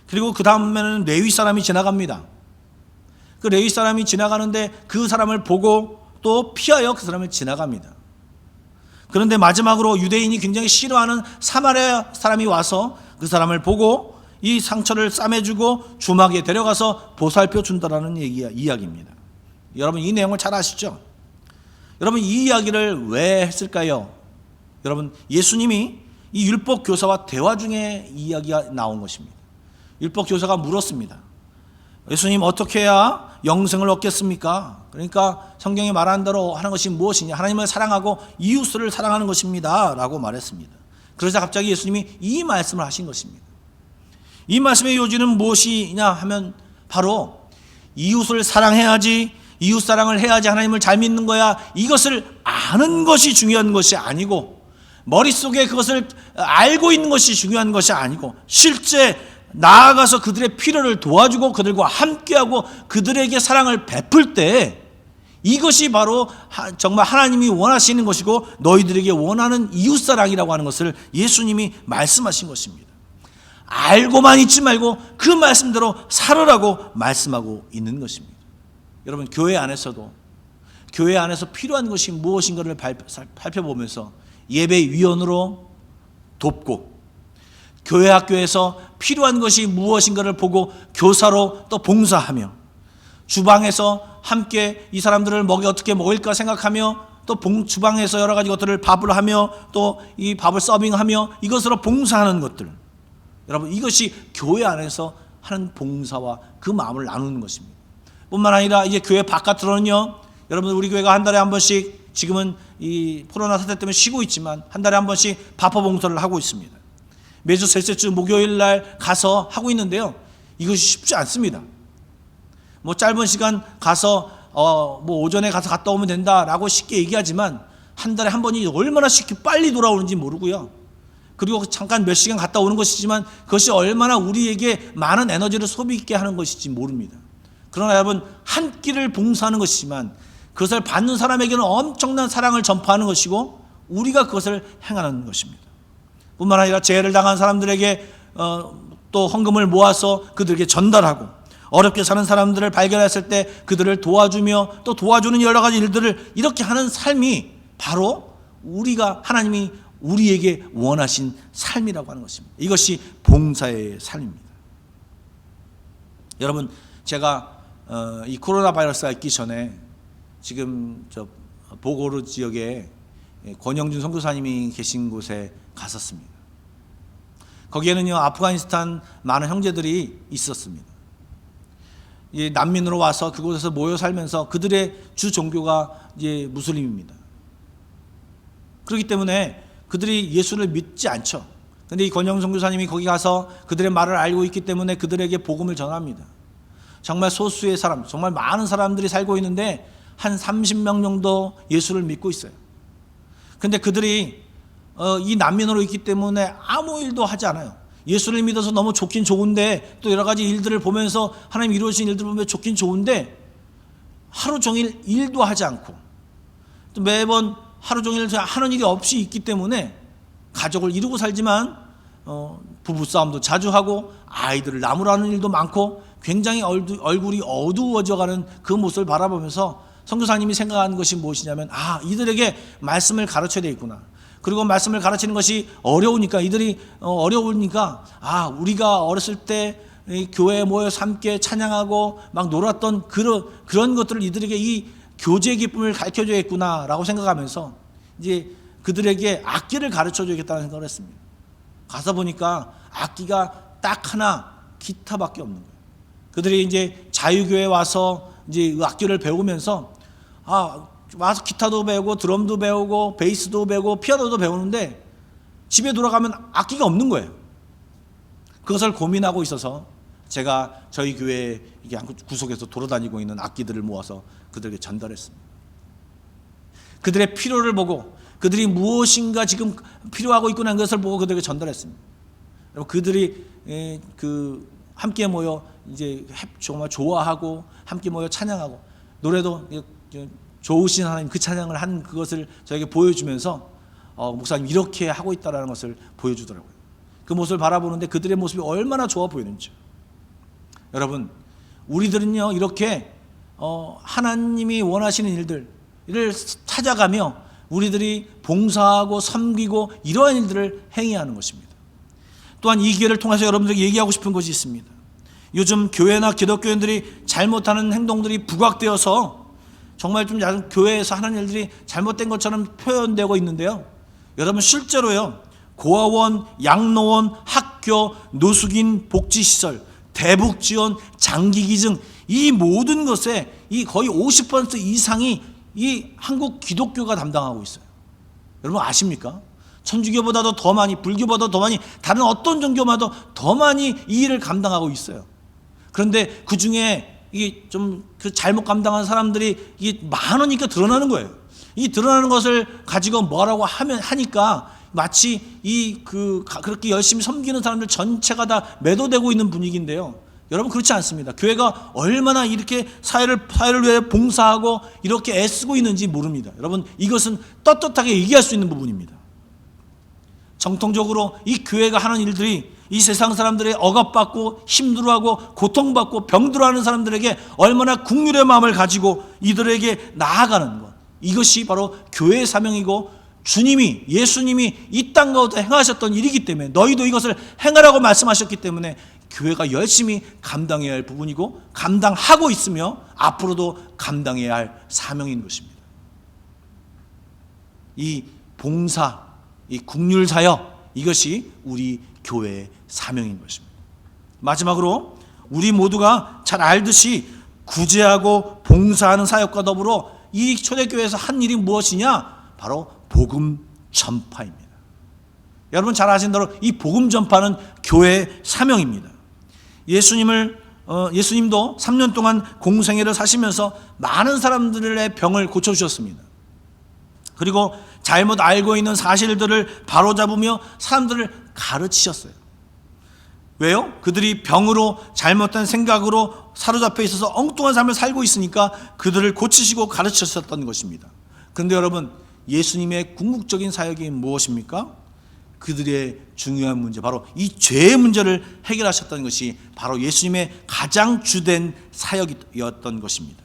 그리고 그 다음에는 레위 사람이 지나갑니다. 그 레위 사람이 지나가는데 그 사람을 보고 또 피하여 그 사람을 지나갑니다. 그런데 마지막으로 유대인이 굉장히 싫어하는 사마리아 사람이 와서 그 사람을 보고 이 상처를 싸매주고 주막에 데려가서 보살펴 준다라는 이야기입니다. 여러분, 이 내용을 잘 아시죠? 여러분, 이 이야기를 왜 했을까요? 여러분, 예수님이 이 율법 교사와 대화 중에 이야기가 나온 것입니다. 율법 교사가 물었습니다. 예수님, 어떻게 해야 영생을 얻겠습니까? 그러니까 성경이 말하는 대로 하는 것이 무엇이냐? 하나님을 사랑하고 이웃을 사랑하는 것입니다 라고 말했습니다. 그러자 갑자기 예수님이 이 말씀을 하신 것입니다. 이 말씀의 요지는 무엇이냐 하면 바로 이웃을 사랑해야지, 이웃 사랑을 해야지 하나님을 잘 믿는 거야, 이것을 아는 것이 중요한 것이 아니고, 머릿속에 그것을 알고 있는 것이 중요한 것이 아니고, 실제 나아가서 그들의 필요를 도와주고 그들과 함께하고 그들에게 사랑을 베풀 때, 이것이 바로 정말 하나님이 원하시는 것이고 너희들에게 원하는 이웃사랑이라고 하는 것을 예수님이 말씀하신 것입니다. 알고만 있지 말고 그 말씀대로 살으라고 말씀하고 있는 것입니다. 여러분, 교회 안에서도 교회 안에서 필요한 것이 무엇인가를 살펴보면서 예배위원으로 돕고, 교회 학교에서 필요한 것이 무엇인가를 보고 교사로 또 봉사하며, 주방에서 함께 이 사람들을 어떻게 먹일까 생각하며 또 주방에서 여러 가지 것들을 밥을 하며 또 이 밥을 서빙하며 이것으로 봉사하는 것들, 여러분, 이것이 교회 안에서 하는 봉사와 그 마음을 나누는 것입니다. 뿐만 아니라 이제 교회 바깥으로는요, 여러분, 우리 교회가 한 달에 한 번씩, 지금은 이 코로나 사태 때문에 쉬고 있지만 한 달에 한 번씩 바퍼 봉사를 하고 있습니다. 매주 셋째 주 목요일 날 가서 하고 있는데요, 이것이 쉽지 않습니다. 뭐 짧은 시간 가서 뭐 오전에 가서 갔다 오면 된다라고 쉽게 얘기하지만 한 달에 한 번이 얼마나 쉽게 빨리 돌아오는지 모르고요. 그리고 잠깐 몇 시간 갔다 오는 것이지만 그것이 얼마나 우리에게 많은 에너지를 소비 있게 하는 것인지 모릅니다. 그러나 여러분, 한 끼를 봉사하는 것이지만 그것을 받는 사람에게는 엄청난 사랑을 전파하는 것이고 우리가 그것을 행하는 것입니다. 뿐만 아니라 재해를 당한 사람들에게 또 헌금을 모아서 그들에게 전달하고, 어렵게 사는 사람들을 발견했을 때 그들을 도와주며 또 도와주는 여러 가지 일들을 이렇게 하는 삶이 바로 하나님이 우리에게 원하신 삶이라고 하는 것입니다. 이것이 봉사의 삶입니다. 여러분, 제가 이 코로나 바이러스가 있기 전에 지금 저 보고르 지역에 권영준 선교사님이 계신 곳에 갔었습니다. 거기에는요, 아프가니스탄 많은 형제들이 있었습니다. 이 난민으로 와서 그곳에서 모여 살면서 그들의 주 종교가 이제 무슬림입니다. 그렇기 때문에 그들이 예수를 믿지 않죠. 그런데 이 권영 선교사님이 거기 가서 그들의 말을 알고 있기 때문에 그들에게 복음을 전합니다. 정말 소수의 사람, 정말 많은 사람들이 살고 있는데 한 30명 정도 예수를 믿고 있어요. 그런데 그들이 이 난민으로 있기 때문에 아무 일도 하지 않아요. 예수를 믿어서 너무 좋긴 좋은데, 또 여러 가지 일들을 보면서 하나님 이루어진 일들을 보면 좋긴 좋은데 하루 종일 일도 하지 않고, 또 매번 하루 종일 하는 일이 없이 있기 때문에 가족을 이루고 살지만 부부싸움도 자주 하고 아이들을 나무라는 일도 많고 굉장히 얼굴이 어두워져가는 그 모습을 바라보면서 선교사님이 생각하는 것이 무엇이냐면, 이들에게 말씀을 가르쳐야 되겠구나. 그리고 말씀을 가르치는 것이 어려우니까, 이들이 어려우니까 우리가 어렸을 때 교회에 모여서 함께 찬양하고 막 놀았던 그런 것들을 이들에게 이 교제의 기쁨을 가르쳐줘야겠구나라고 생각하면서 이제 그들에게 악기를 가르쳐줘야겠다는 생각을 했습니다. 가서 보니까 악기가 딱 하나, 기타밖에 없는 거예요. 그들이 이제 자유교회에 와서 이제 그 악기를 배우면서 와서 기타도 배우고 드럼도 배우고 베이스도 배우고 피아노도 배우는데 집에 돌아가면 악기가 없는 거예요. 그것을 고민하고 있어서 제가 저희 교회 구석에서 돌아다니고 있는 악기들을 모아서 그들에게 전달했습니다. 그들의 필요를 보고 그들이 무엇인가 지금 필요하고 있구나 하는 것을 보고 그들에게 전달했습니다. 그들이 함께 모여 이제 정말 좋아하고 함께 모여 찬양하고 노래도 좋으신 하나님 그 찬양을 한 그것을 저에게 보여주면서 목사님 이렇게 하고 있다라는 것을 보여주더라고요. 그 모습을 바라보는데 그들의 모습이 얼마나 좋아 보이는지. 여러분, 우리들은요 이렇게 하나님이 원하시는 일들을 찾아가며 우리들이 봉사하고 섬기고 이러한 일들을 행해야 하는 것입니다. 또한 이 기회를 통해서 여러분들에게 얘기하고 싶은 것이 있습니다. 요즘 교회나 기독교인들이 잘못하는 행동들이 부각되어서 정말 좀 교회에서 하는 일들이 잘못된 것처럼 표현되고 있는데요. 여러분 실제로요, 고아원, 양로원, 학교, 노숙인 복지시설, 대북지원, 장기기증, 이 모든 것에 이 거의 50% 이상이 이 한국 기독교가 담당하고 있어요. 여러분 아십니까? 천주교보다도 더 많이, 불교보다 더 많이, 다른 어떤 종교마다 더 많이 이 일을 감당하고 있어요. 그런데 그 중에 이게 좀 그 잘못 감당한 사람들이 이게 많으니까 드러나는 거예요. 이 드러나는 것을 가지고 뭐라고 하니까 마치 그렇게 열심히 섬기는 사람들 전체가 다 매도되고 있는 분위기인데요. 여러분 그렇지 않습니다. 교회가 얼마나 이렇게 사회를 위해 봉사하고 이렇게 애쓰고 있는지 모릅니다. 여러분 이것은 떳떳하게 얘기할 수 있는 부분입니다. 정통적으로 이 교회가 하는 일들이 이 세상 사람들의 억압받고 힘들어하고 고통받고 병들어하는 사람들에게 얼마나 긍휼의 마음을 가지고 이들에게 나아가는 것, 이것이 바로 교회의 사명이고 예수님이 이 땅 가운데 행하셨던 일이기 때문에 너희도 이것을 행하라고 말씀하셨기 때문에 교회가 열심히 감당해야 할 부분이고 감당하고 있으며 앞으로도 감당해야 할 사명인 것입니다. 이 봉사, 이 긍휼 사역, 이것이 우리 교회의 사명인 것입니다. 마지막으로 우리 모두가 잘 알듯이 구제하고 봉사하는 사역과 더불어 이 초대교회에서 한 일이 무엇이냐? 바로 복음 전파입니다. 여러분 잘 아시는 대로 이 복음 전파는 교회의 사명입니다. 예수님도 3년 동안 공생애를 사시면서 많은 사람들의 병을 고쳐주셨습니다. 그리고 잘못 알고 있는 사실들을 바로잡으며 사람들을 가르치셨어요. 왜요? 그들이 병으로 잘못된 생각으로 사로잡혀 있어서 엉뚱한 삶을 살고 있으니까 그들을 고치시고 가르치셨던 것입니다. 그런데 여러분 예수님의 궁극적인 사역이 무엇입니까? 그들의 중요한 문제, 바로 이 죄의 문제를 해결하셨던 것이 바로 예수님의 가장 주된 사역이었던 것입니다.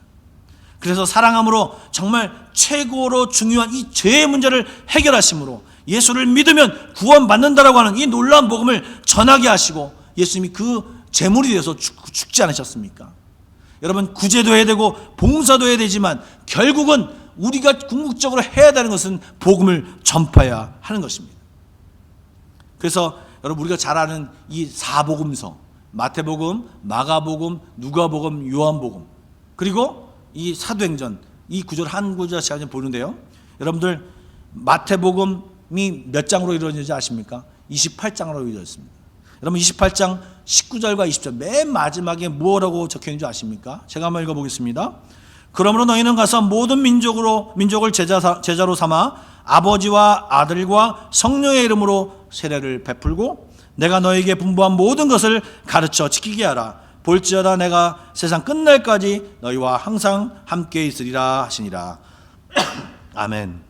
그래서 사랑함으로 정말 최고로 중요한 이 죄의 문제를 해결하심으로 예수를 믿으면 구원받는다라고 하는 이 놀라운 복음을 전하게 하시고 예수님이 그 제물이 되어서 죽지 않으셨습니까? 여러분 구제도 해야 되고 봉사도 해야 되지만 결국은 우리가 궁극적으로 해야 되는 것은 복음을 전파해야 하는 것입니다. 그래서 여러분 우리가 잘 아는 이 사복음서, 마태복음, 마가복음, 누가복음, 요한복음, 그리고 이 사도행전, 이 구절 한 구절 시간에 보는데요. 여러분들 마태복음이 몇 장으로 이루어지는지 아십니까? 28장으로 이루어졌습니다. 여러분 28장 19절과 20절 맨 마지막에 뭐라고 적혀있는지 아십니까? 제가 한번 읽어보겠습니다. 그러므로 너희는 가서 모든 민족을 제자로 삼아 아버지와 아들과 성령의 이름으로 세례를 베풀고 내가 너에게 분부한 모든 것을 가르쳐 지키게 하라. 볼지어다 내가 세상 끝날까지 너희와 항상 함께 있으리라 하시니라. 아멘.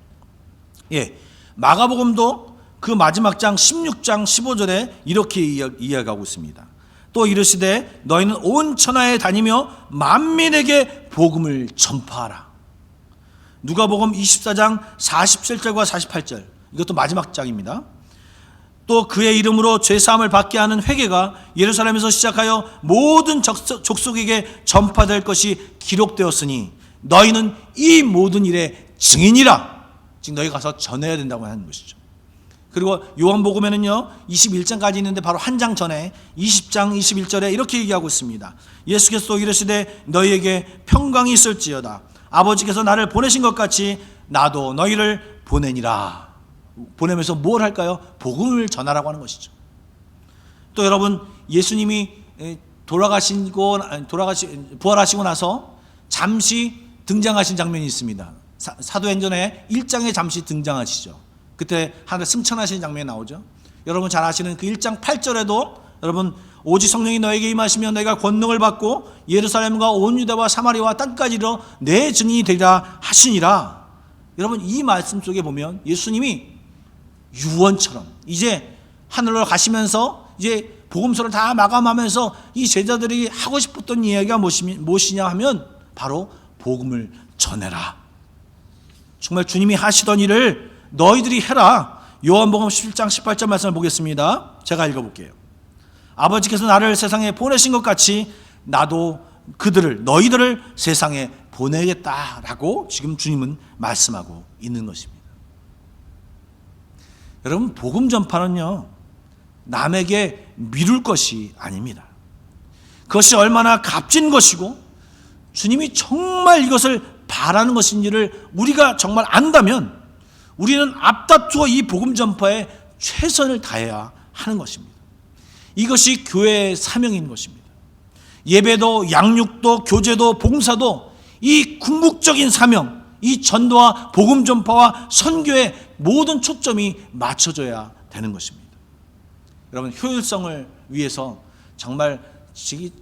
예, 마가복음도 그 마지막 장 16장 15절에 이렇게 이야기하고 있습니다. 또 이르시되 너희는 온 천하에 다니며 만민에게 복음을 전파하라. 누가복음 24장 47절과 48절, 이것도 마지막 장입니다. 또 그의 이름으로 죄사함을 받게 하는 회개가 예루살렘에서 시작하여 모든 족속에게 전파될 것이 기록되었으니 너희는 이 모든 일의 증인이라. 즉 너희 가서 전해야 된다고 하는 것이죠. 그리고 요한복음에는요 21장까지 있는데 바로 한 장 전에 20장 21절에 이렇게 얘기하고 있습니다. 예수께서 이르시되 너희에게 평강이 있을지어다. 아버지께서 나를 보내신 것 같이 나도 너희를 보내니라. 보내면서 뭘 할까요? 복음을 전하라고 하는 것이죠. 또 여러분 예수님이 부활하시고 나서 잠시 등장하신 장면이 있습니다. 사도행전에 1장에 잠시 등장하시죠. 그때 하늘에 승천하시는 장면이 나오죠. 여러분 잘 아시는 그 1장 8절에도 여러분 오직 성령이 너에게 임하시면 너희가 권능을 받고 예루살렘과 온 유다와 사마리아와 땅까지 이르러 내 증인이 되리라 하시니라. 여러분 이 말씀 속에 보면 예수님이 유언처럼 이제 하늘로 가시면서 이제 복음서를 다 마감하면서 이 제자들이 하고 싶었던 이야기가 무엇이냐 하면 바로 복음을 전해라. 정말 주님이 하시던 일을 너희들이 해라. 요한복음 17장 18절 말씀을 보겠습니다. 제가 읽어볼게요. 아버지께서 나를 세상에 보내신 것 같이 나도 너희들을 세상에 보내겠다라고 지금 주님은 말씀하고 있는 것입니다. 여러분, 복음 전파는요, 남에게 미룰 것이 아닙니다. 그것이 얼마나 값진 것이고 주님이 정말 이것을 바라는 것인지를 우리가 정말 안다면 우리는 앞다투어 이 복음 전파에 최선을 다해야 하는 것입니다. 이것이 교회의 사명인 것입니다. 예배도 양육도 교제도 봉사도 이 궁극적인 사명, 이 전도와 복음 전파와 선교의 모든 초점이 맞춰져야 되는 것입니다. 여러분, 효율성을 위해서 정말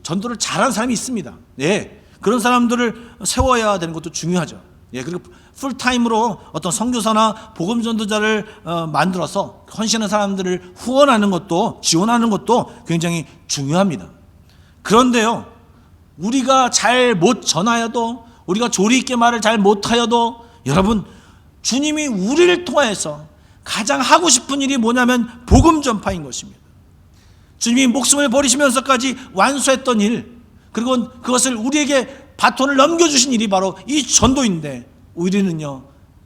전도를 잘하는 사람이 있습니다. 예, 그런 사람들을 세워야 되는 것도 중요하죠. 예, 그리고 풀타임으로 어떤 선교사나 복음 전도자를 만들어서 헌신하는 사람들을 후원하는 것도, 지원하는 것도 굉장히 중요합니다. 그런데요, 우리가 잘 못 전하여도, 우리가 조리 있게 말을 잘 못하여도, 여러분, 주님이 우리를 통해서 가장 하고 싶은 일이 뭐냐면 복음 전파인 것입니다. 주님이 목숨을 버리시면서까지 완수했던 일, 그리고 그것을 우리에게 바톤을 넘겨주신 일이 바로 이 전도인데, 우리는요,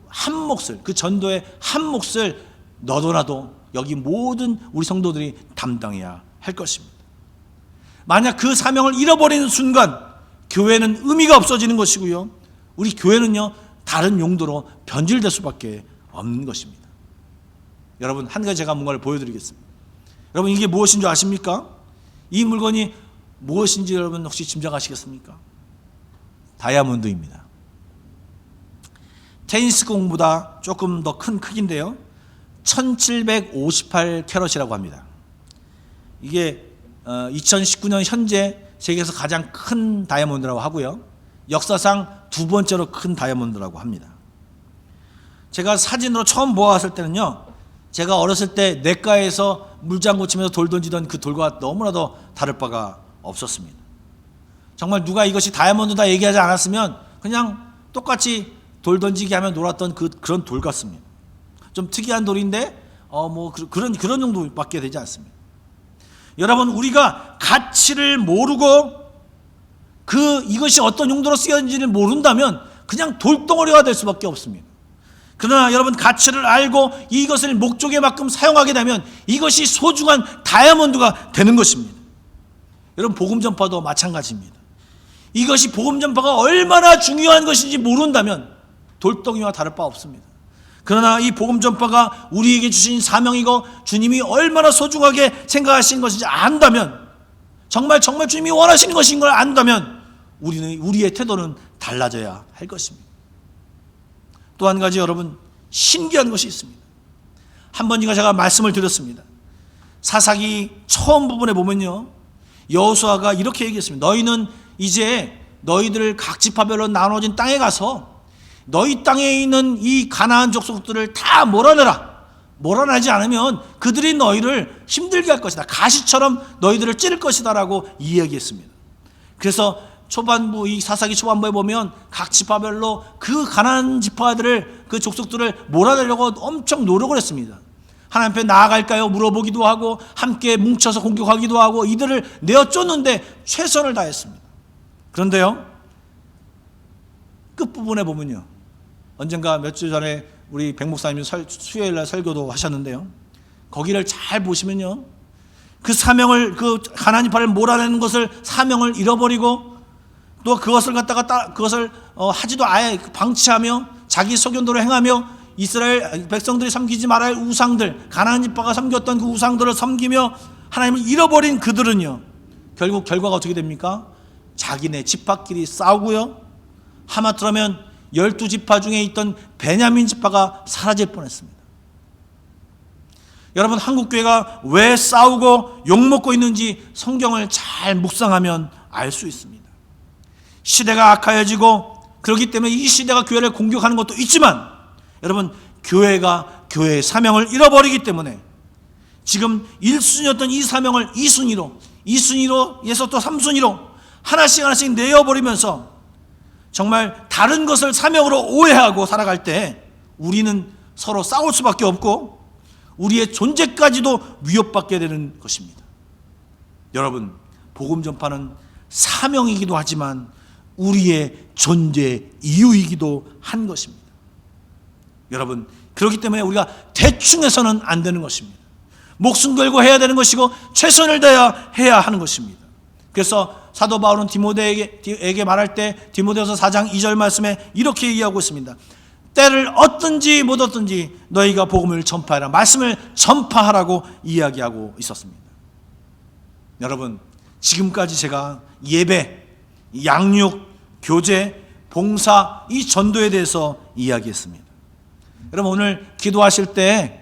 한 몫을, 그 전도의 한 몫을 너도나도 여기 모든 우리 성도들이 담당해야 할 것입니다. 만약 그 사명을 잃어버리는 순간 교회는 의미가 없어지는 것이고요, 우리 교회는요, 다른 용도로 변질될 수밖에 없는 것입니다. 여러분, 한 가지 제가 뭔가를 보여드리겠습니다. 여러분, 이게 무엇인 줄 아십니까? 이 물건이 무엇인지 여러분 혹시 짐작하시겠습니까? 다이아몬드입니다. 테니스 공보다 조금 더 큰 크기인데요, 1758캐럿이라고 합니다. 이게 2019년 현재 세계에서 가장 큰 다이아몬드라고 하고요, 역사상 두 번째로 큰 다이아몬드라고 합니다. 제가 사진으로 처음 보았을 때는요, 제가 어렸을 때 냇가에서 물장구 치면서 돌 던지던 그 돌과 너무나도 다를 바가 없었습니다. 정말 누가 이것이 다이아몬드다 얘기하지 않았으면 그냥 똑같이 돌 던지기 하면 놀았던 그런 돌 같습니다. 좀 특이한 돌인데 그런 정도밖에 되지 않습니다. 여러분, 우리가 가치를 모르고 이것이 어떤 용도로 쓰여진지를 모른다면 그냥 돌덩어리가 될 수밖에 없습니다. 그러나 여러분, 가치를 알고 이것을 목적에 맞게 사용하게 되면 이것이 소중한 다이아몬드가 되는 것입니다. 여러분, 복음 전파도 마찬가지입니다. 이것이 복음 전파가 얼마나 중요한 것인지 모른다면 돌덩이와 다를 바 없습니다. 그러나 이 복음 전파가 우리에게 주신 사명이고 주님이 얼마나 소중하게 생각하신 것인지 안다면, 정말 주님이 원하시는 것인 걸 안다면 우리의 태도는 달라져야 할 것입니다. 또 한 가지 여러분, 신기한 것이 있습니다. 한 번 제가 말씀을 드렸습니다. 사사기 처음 부분에 보면요, 여호수아가 이렇게 얘기했습니다. 너희는 이제 너희들 각 지파별로 나눠진 땅에 가서 너희 땅에 있는 이 가나안 족속들을 다 몰아내라. 몰아내지 않으면 그들이 너희를 힘들게 할 것이다. 가시처럼 너희들을 찌를 것이다 라고 이야기했습니다. 그래서 초반부, 이 사사기 초반부에 보면 각 지파별로 그 가나안 지파들을, 그 족속들을 몰아내려고 엄청 노력을 했습니다. 하나님 앞에 나아갈까요? 물어보기도 하고 함께 뭉쳐서 공격하기도 하고 이들을 내어쫓는데 최선을 다했습니다. 그런데요, 끝부분에 보면요, 언젠가 몇 주 전에 우리 백 목사님이 수요일날 설교도 하셨는데요, 거기를 잘 보시면요, 그 사명을, 그 가나안 지파를 몰아내는 것을, 사명을 잃어버리고 또 그것을 하지도 아예 방치하며 자기 소견대로 행하며 이스라엘 백성들이 섬기지 말아야 할 우상들, 가나안 지파가 섬겼던 그 우상들을 섬기며 하나님을 잃어버린 그들은요, 결국 결과가 어떻게 됩니까? 자기네 지파끼리 싸우고요, 하마터면 12지파 중에 있던 베냐민 지파가 사라질 뻔했습니다. 여러분, 한국교회가 왜 싸우고 욕먹고 있는지 성경을 잘 묵상하면 알 수 있습니다. 시대가 악하여지고 그렇기 때문에 이 시대가 교회를 공격하는 것도 있지만, 여러분, 교회가 교회의 사명을 잃어버리기 때문에 지금 1순위였던 이 사명을 2순위로에서 또 3순위로 하나씩 내어버리면서 정말 다른 것을 사명으로 오해하고 살아갈 때 우리는 서로 싸울 수밖에 없고 우리의 존재까지도 위협받게 되는 것입니다. 여러분, 복음 전파는 사명이기도 하지만 우리의 존재 이유이기도 한 것입니다. 여러분, 그렇기 때문에 우리가 대충 해서는 안 되는 것입니다. 목숨 걸고 해야 되는 것이고 최선을 다해야 해야 하는 것입니다. 그래서 사도 바울은 디모데에게 말할 때 디모데후서 4장 2절 말씀에 이렇게 얘기하고 있습니다. 때를 얻든지 못 얻든지 너희가 복음을 전파하라. 말씀을 전파하라고 이야기하고 있었습니다. 여러분, 지금까지 제가 예배, 양육, 교제, 봉사, 이 전도에 대해서 이야기했습니다. 여러분, 오늘 기도하실 때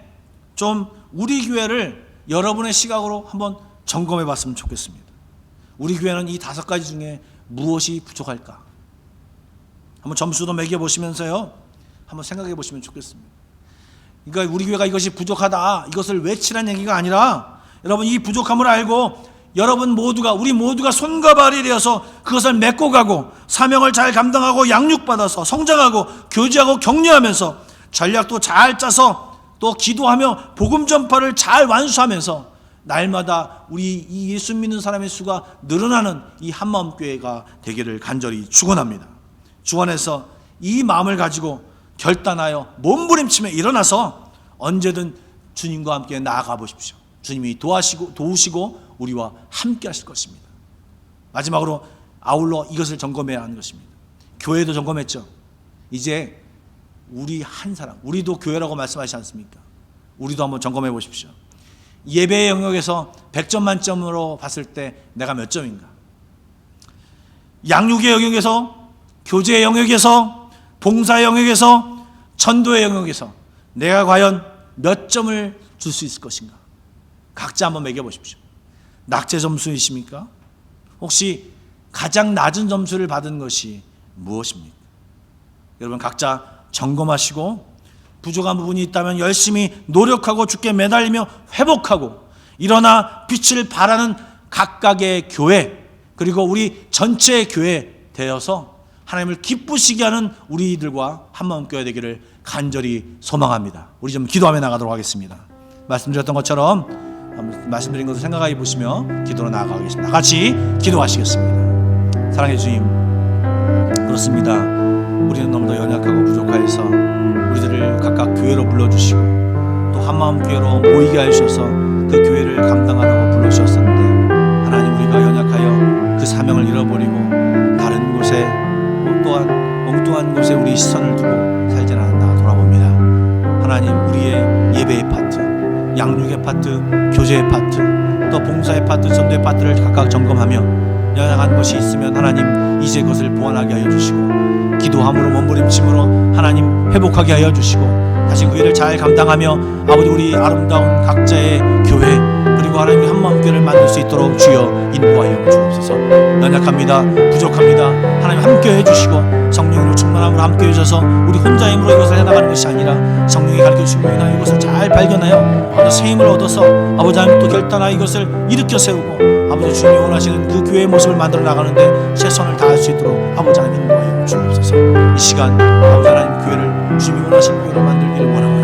좀 우리 교회를 여러분의 시각으로 한번 점검해 봤으면 좋겠습니다. 우리 교회는 이 5가지 중에 무엇이 부족할까? 한번 점수도 매겨 보시면서요, 한번 생각해 보시면 좋겠습니다. 그러니까 우리 교회가 이것이 부족하다, 이것을 외치라는 얘기가 아니라 여러분, 이 부족함을 알고 우리 모두가 손과 발이 되어서 그것을 메꿔 가고 사명을 잘 감당하고 양육받아서 성장하고 교제하고 격려하면서 전략도 잘 짜서 또 기도하며 복음 전파를 잘 완수하면서 날마다 우리 이 예수 믿는 사람의 수가 늘어나는 이 한마음교회가 되기를 간절히 축원합니다. 주 안에서 이 마음을 가지고 결단하여 몸부림치며 일어나서 언제든 주님과 함께 나아가 보십시오. 주님이 도우시고 우리와 함께 하실 것입니다. 마지막으로 아울러 이것을 점검해야 하는 것입니다. 교회도 점검했죠. 이제 우리 한 사람, 우리도 교회라고 말씀하시지 않습니까? 우리도 한번 점검해 보십시오. 예배의 영역에서 100점 만점으로 봤을 때 내가 몇 점인가? 양육의 영역에서, 교제의 영역에서, 봉사의 영역에서, 전도의 영역에서 내가 과연 몇 점을 줄 수 있을 것인가? 각자 한번 매겨보십시오. 낙제 점수이십니까? 혹시 가장 낮은 점수를 받은 것이 무엇입니까? 여러분, 각자 점검하시고 부족한 부분이 있다면 열심히 노력하고 주께 매달리며 회복하고 일어나 빛을 발하는 각각의 교회, 그리고 우리 전체의 교회 되어서 하나님을 기쁘시게 하는 우리들과 한마음교회 되기를 간절히 소망합니다. 우리 좀 기도하며 나가도록 하겠습니다. 말씀드렸던 것처럼 말씀드린 것을 생각해 보시며 기도로 나아가겠습니다. 같이 기도하시겠습니다. 사랑해 주님, 그렇습니다. 우리는 너무도 연약하고 부족하여서 우리들을 각각 교회로 불러주시고 또 한마음교회로 모이게 하셔서 그 교회를 감당하라고 불러주셨었는데, 하나님, 우리가 연약하여 그 사명을 잃어버리고 다른 곳에 또한 엉뚱한 곳에 우리 시선을 두고 살지 않았나 돌아봅니다. 하나님, 우리의 예배의 파트, 양육의 파트, 교제의 파트, 또 봉사의 파트, 전도의 파트를 각각 점검하며 연약한 것이 있으면 하나님 이제 그것을 보완하게 하여 주시고 기도함으로 몸부림침으로 하나님 회복하게 하여 주시고 다시 그 일을 잘 감당하며 아버지 우리 아름다운 각자의 교회 그리고 하나님의 한마음교회를 만들 수 있도록 주여 인도하여 주옵소서. 연약합니다. 부족합니다. 하나님 함께 해주시고 성령으로 충만함으로 함께 해주셔서 우리 혼자 힘으로 이것을 해나가는 것이 아니라 성령이 가르쳐주시고 인하여 이것을 잘 발견하여 새 힘을 얻어서 아버지 하나님 또 결단하여 이것을 일으켜 세우고 아버지 주님이 원하시는 그 교회의 모습을 만들어 나가는데 최선을 다할 수 있도록 아버지 하나님 인도하여 주옵소서. 이 시간 아버지 하나님 교회를 주님이 원하시는 교회로 만들기를 원하오니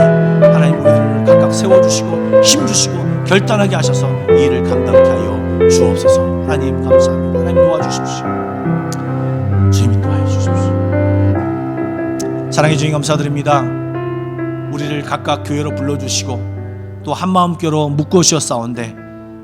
하나님 우리들을 각각 세워주시고 힘주시고 결단하게 하셔서 이 일을 감당케 하여 주옵소서. 하나님 감사합니다. 하나님 도와주십시오. 주님 인도하여 주십시오. 사랑해 주님 감사드립니다. 우리를 각각 교회로 불러주시고 또 한마음교로 묶어주셨사온데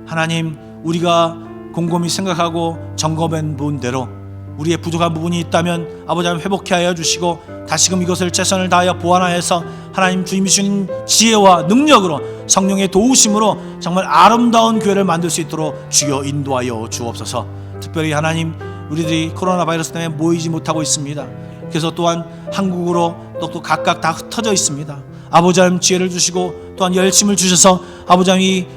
하나님, 우리가 곰곰이 생각하고 점검한 부분대로 우리의 부족한 부분이 있다면 아버지 하나님 회복해 하여 주시고 다시금 이것을 최선을 다하여 보완하여서 하나님 주님이 주신 지혜와 능력으로 성령의 도우심으로 정말 아름다운 교회를 만들 수 있도록 주여 인도하여 주옵소서. 특별히 하나님, 우리들이 코로나 바이러스 때문에 모이지 못하고 있습니다. 그래서 또한 한국으로 또 각각 다 흩어져 있습니다. 아버지 하나님 지혜를 주시고 또한 열심을 주셔서 아버지 하나님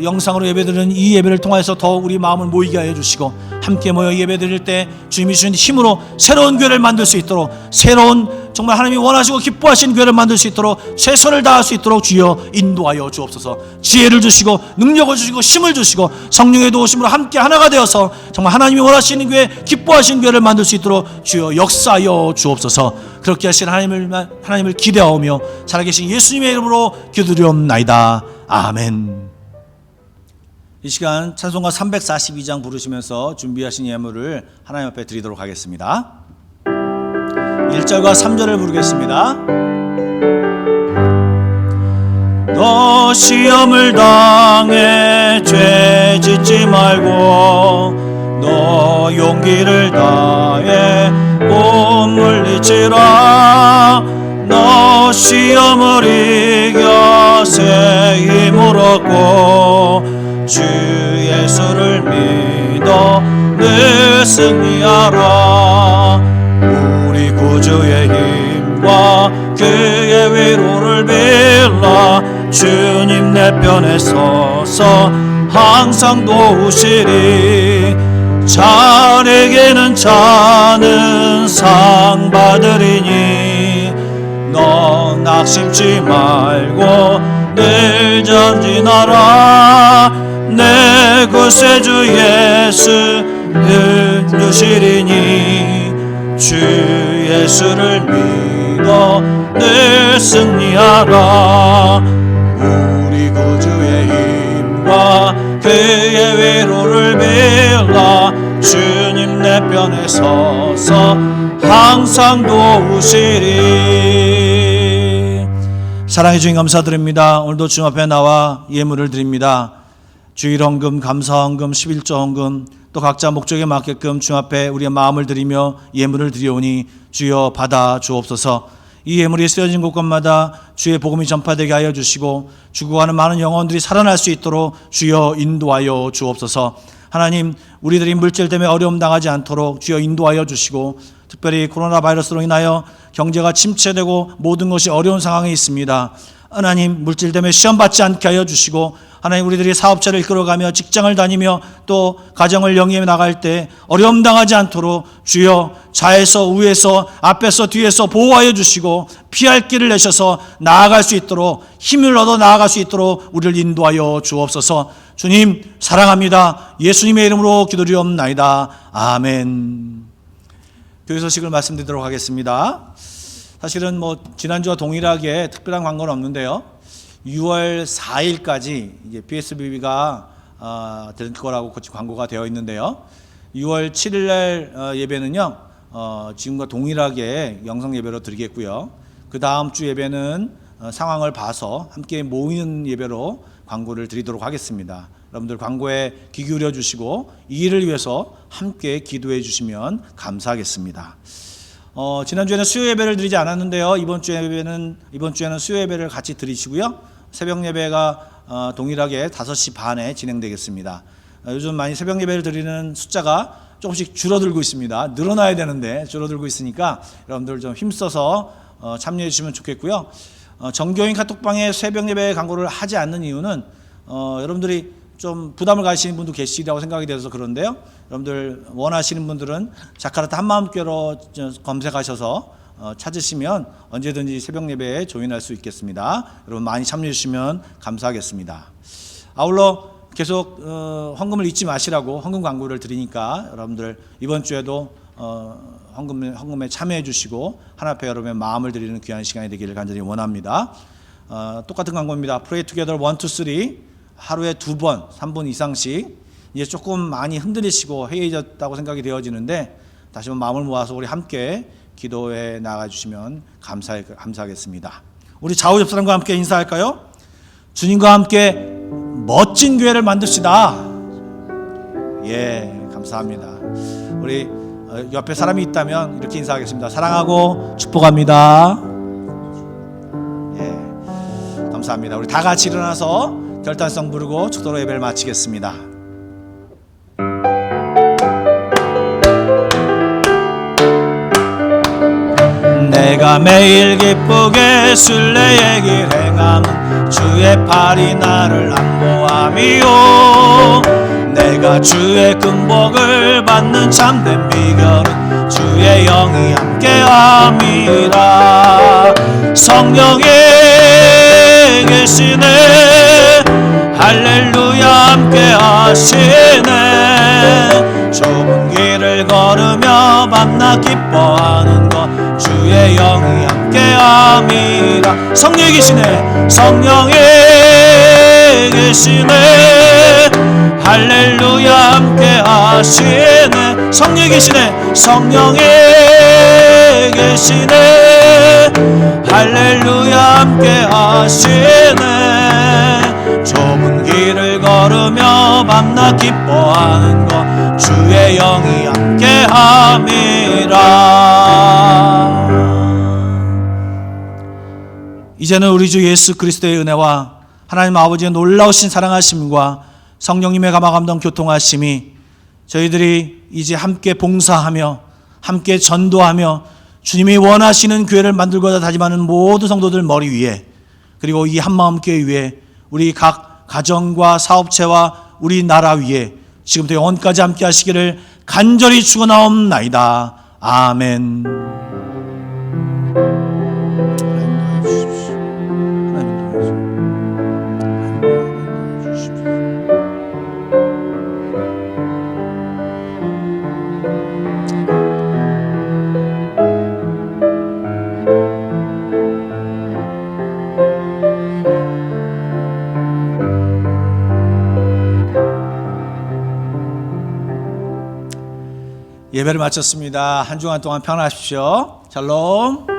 영상으로 예배드리는 이 예배를 통해서 더욱 우리 마음을 모이게 하여 주시고 함께 모여 예배드릴 때 주님이 주신 힘으로 새로운 교회를 만들 수 있도록 새로운 정말 하나님이 원하시고 기뻐하시는 교회를 만들 수 있도록 최선을 다할 수 있도록 주여 인도하여 주옵소서. 지혜를 주시고 능력을 주시고 힘을 주시고 성령의 도우심으로 함께 하나가 되어서 정말 하나님이 원하시는 교회, 기뻐하시는 교회를 만들 수 있도록 주여 역사하여 주옵소서. 그렇게 하신 하나님을 기대하오며 살아계신 예수님의 이름으로 기도드리옵나이다. 아멘. 이 시간 찬송가 342장 부르시면서 준비하신 예물을 하나님 앞에 드리도록 하겠습니다. 1절과 3절을 부르겠습니다. 또 시험을 당해 죄 짓지 말고 너 용기를 다해 못 물리치라. 너 시험을 이겨 새 힘을 얻고 주 예수를 믿어 늘 승리하라. 우리 구주의 힘과 그의 위로를 빌라. 주님 내 편에 서서 항상 도우시리. 자에게는 자는 상 받으리니 너 낙심치 말고 늘 전진하라. 내 구세주 예수 누시리니 주 예수를 믿어 늘 승리하라. 우리 구주의 힘과 그의 위로를 빌라. 주님 내 편에 서서 항상 도우시리. 사랑해 주님 감사드립니다. 오늘도 주님 앞에 나와 예물을 드립니다. 주일 헌금, 감사 헌금, 11조 헌금, 또 각자 목적에 맞게끔 주님 앞에 우리의 마음을 드리며 예물을 드리오니 주여 받아 주옵소서. 이 예물이 쓰여진 곳곳마다 주의 복음이 전파되게 하여 주시고 죽어가는 많은 영혼들이 살아날 수 있도록 주여 인도하여 주옵소서. 하나님, 우리들이 물질 때문에 어려움 당하지 않도록 주여 인도하여 주시고, 특별히 코로나 바이러스로 인하여 경제가 침체되고 모든 것이 어려운 상황에 있습니다. 하나님, 물질 때문에 시험 받지 않게 하여 주시고, 하나님, 우리들이 사업자를 이끌어가며 직장을 다니며 또 가정을 영위해 나갈 때 어려움 당하지 않도록 주여 좌에서 우에서 앞에서 뒤에서 보호하여 주시고 피할 길을 내셔서 나아갈 수 있도록, 힘을 얻어 나아갈 수 있도록 우리를 인도하여 주옵소서. 주님 사랑합니다. 예수님의 이름으로 기도드리옵나이다. 아멘. 교회 소식을 말씀드리도록 하겠습니다. 사실은 지난주와 동일하게 특별한 광고는 없는데요. 6월 4일까지 이제 BSBB가 될 거라고 광고가 되어 있는데요. 6월 7일 날 예배는요, 지금과 동일하게 영상 예배로 드리겠고요. 그 다음 주 예배는 상황을 봐서 함께 모이는 예배로 광고를 드리도록 하겠습니다. 여러분들 광고에 귀 기울여 주시고 이 일을 위해서 함께 기도해 주시면 감사하겠습니다. 지난주에는 수요 예배를 드리지 않았는데요. 이번 주에는 수요 예배를 같이 드리시고요. 새벽 예배가 동일하게 5시 반에 진행되겠습니다. 요즘 많이 새벽 예배를 드리는 숫자가 조금씩 줄어들고 있습니다. 늘어나야 되는데 줄어들고 있으니까 여러분들 좀 힘써서 참여해 주시면 좋겠고요. 정교인 카톡방에 새벽 예배 광고를 하지 않는 이유는 여러분들이 좀 부담을 가지시는 분도 계시리라고 생각이 돼서 그런데요. 여러분들 원하시는 분들은 자카르타 한마음교회로 검색하셔서 찾으시면 언제든지 새벽 예배에 조인할 수 있겠습니다. 여러분 많이 참여해 주시면 감사하겠습니다. 아울러 계속 헌금을 잊지 마시라고 헌금 광고를 드리니까 여러분들 이번 주에도 헌금에 참여해 주시고 하나님 앞에 여러분의 마음을 드리는 귀한 시간이 되기를 간절히 원합니다. 똑같은 광고입니다. Pray Together 1, 2, 3 하루에 2번 3분 이상씩. 이제 조금 많이 흔들리시고 해이해졌다고 생각이 되어지는데 다시 한번 마음을 모아서 우리 함께 기도해 나가주시면 감사하겠습니다. 우리 좌우 옆 사람과 함께 인사할까요? 주님과 함께 멋진 교회를 만듭시다. 예, 감사합니다. 우리 옆에 사람이 있다면 이렇게 인사하겠습니다. 사랑하고 축복합니다. 예, 감사합니다. 우리 다 같이 일어나서 결단성 부르고 축도로 예배를 마치겠습니다. 내가 매일 기쁘게 순례의 길 행함은 주의 팔이 나를 안보함이요. 내가 주의 금복을 받는 참된 비결은 주의 영이 함께함이라. 성령이 계시네, 할렐루야 함께하시네. 좁은 길을 걸으며 밤낮 기뻐하는 것 주의 영이 함께함이라. 성령이 계시네, 성령이 계시네, 할렐루야 함께하시네. 성령이 계시네, 성령이 계시네, 할렐루야 함께하시네. 좁은 길을 걸으며 밤낮 기뻐하는 것 주의 영이 함께함이라. 이제는 우리 주 예수 그리스도의 은혜와 하나님 아버지의 놀라우신 사랑하심과 성령님의 감화감동 교통하심이 저희들이 이제 함께 봉사하며 함께 전도하며 주님이 원하시는 교회를 만들고자 다짐하는 모든 성도들 머리 위에, 그리고 이 한마음교회 위에, 우리 각 가정과 사업체와 우리 나라 위에 지금부터 영원까지 함께 하시기를 간절히 축원하옵나이다. 아멘. 예배를 마쳤습니다. 한 주간 동안 평안하십시오. 샬롬.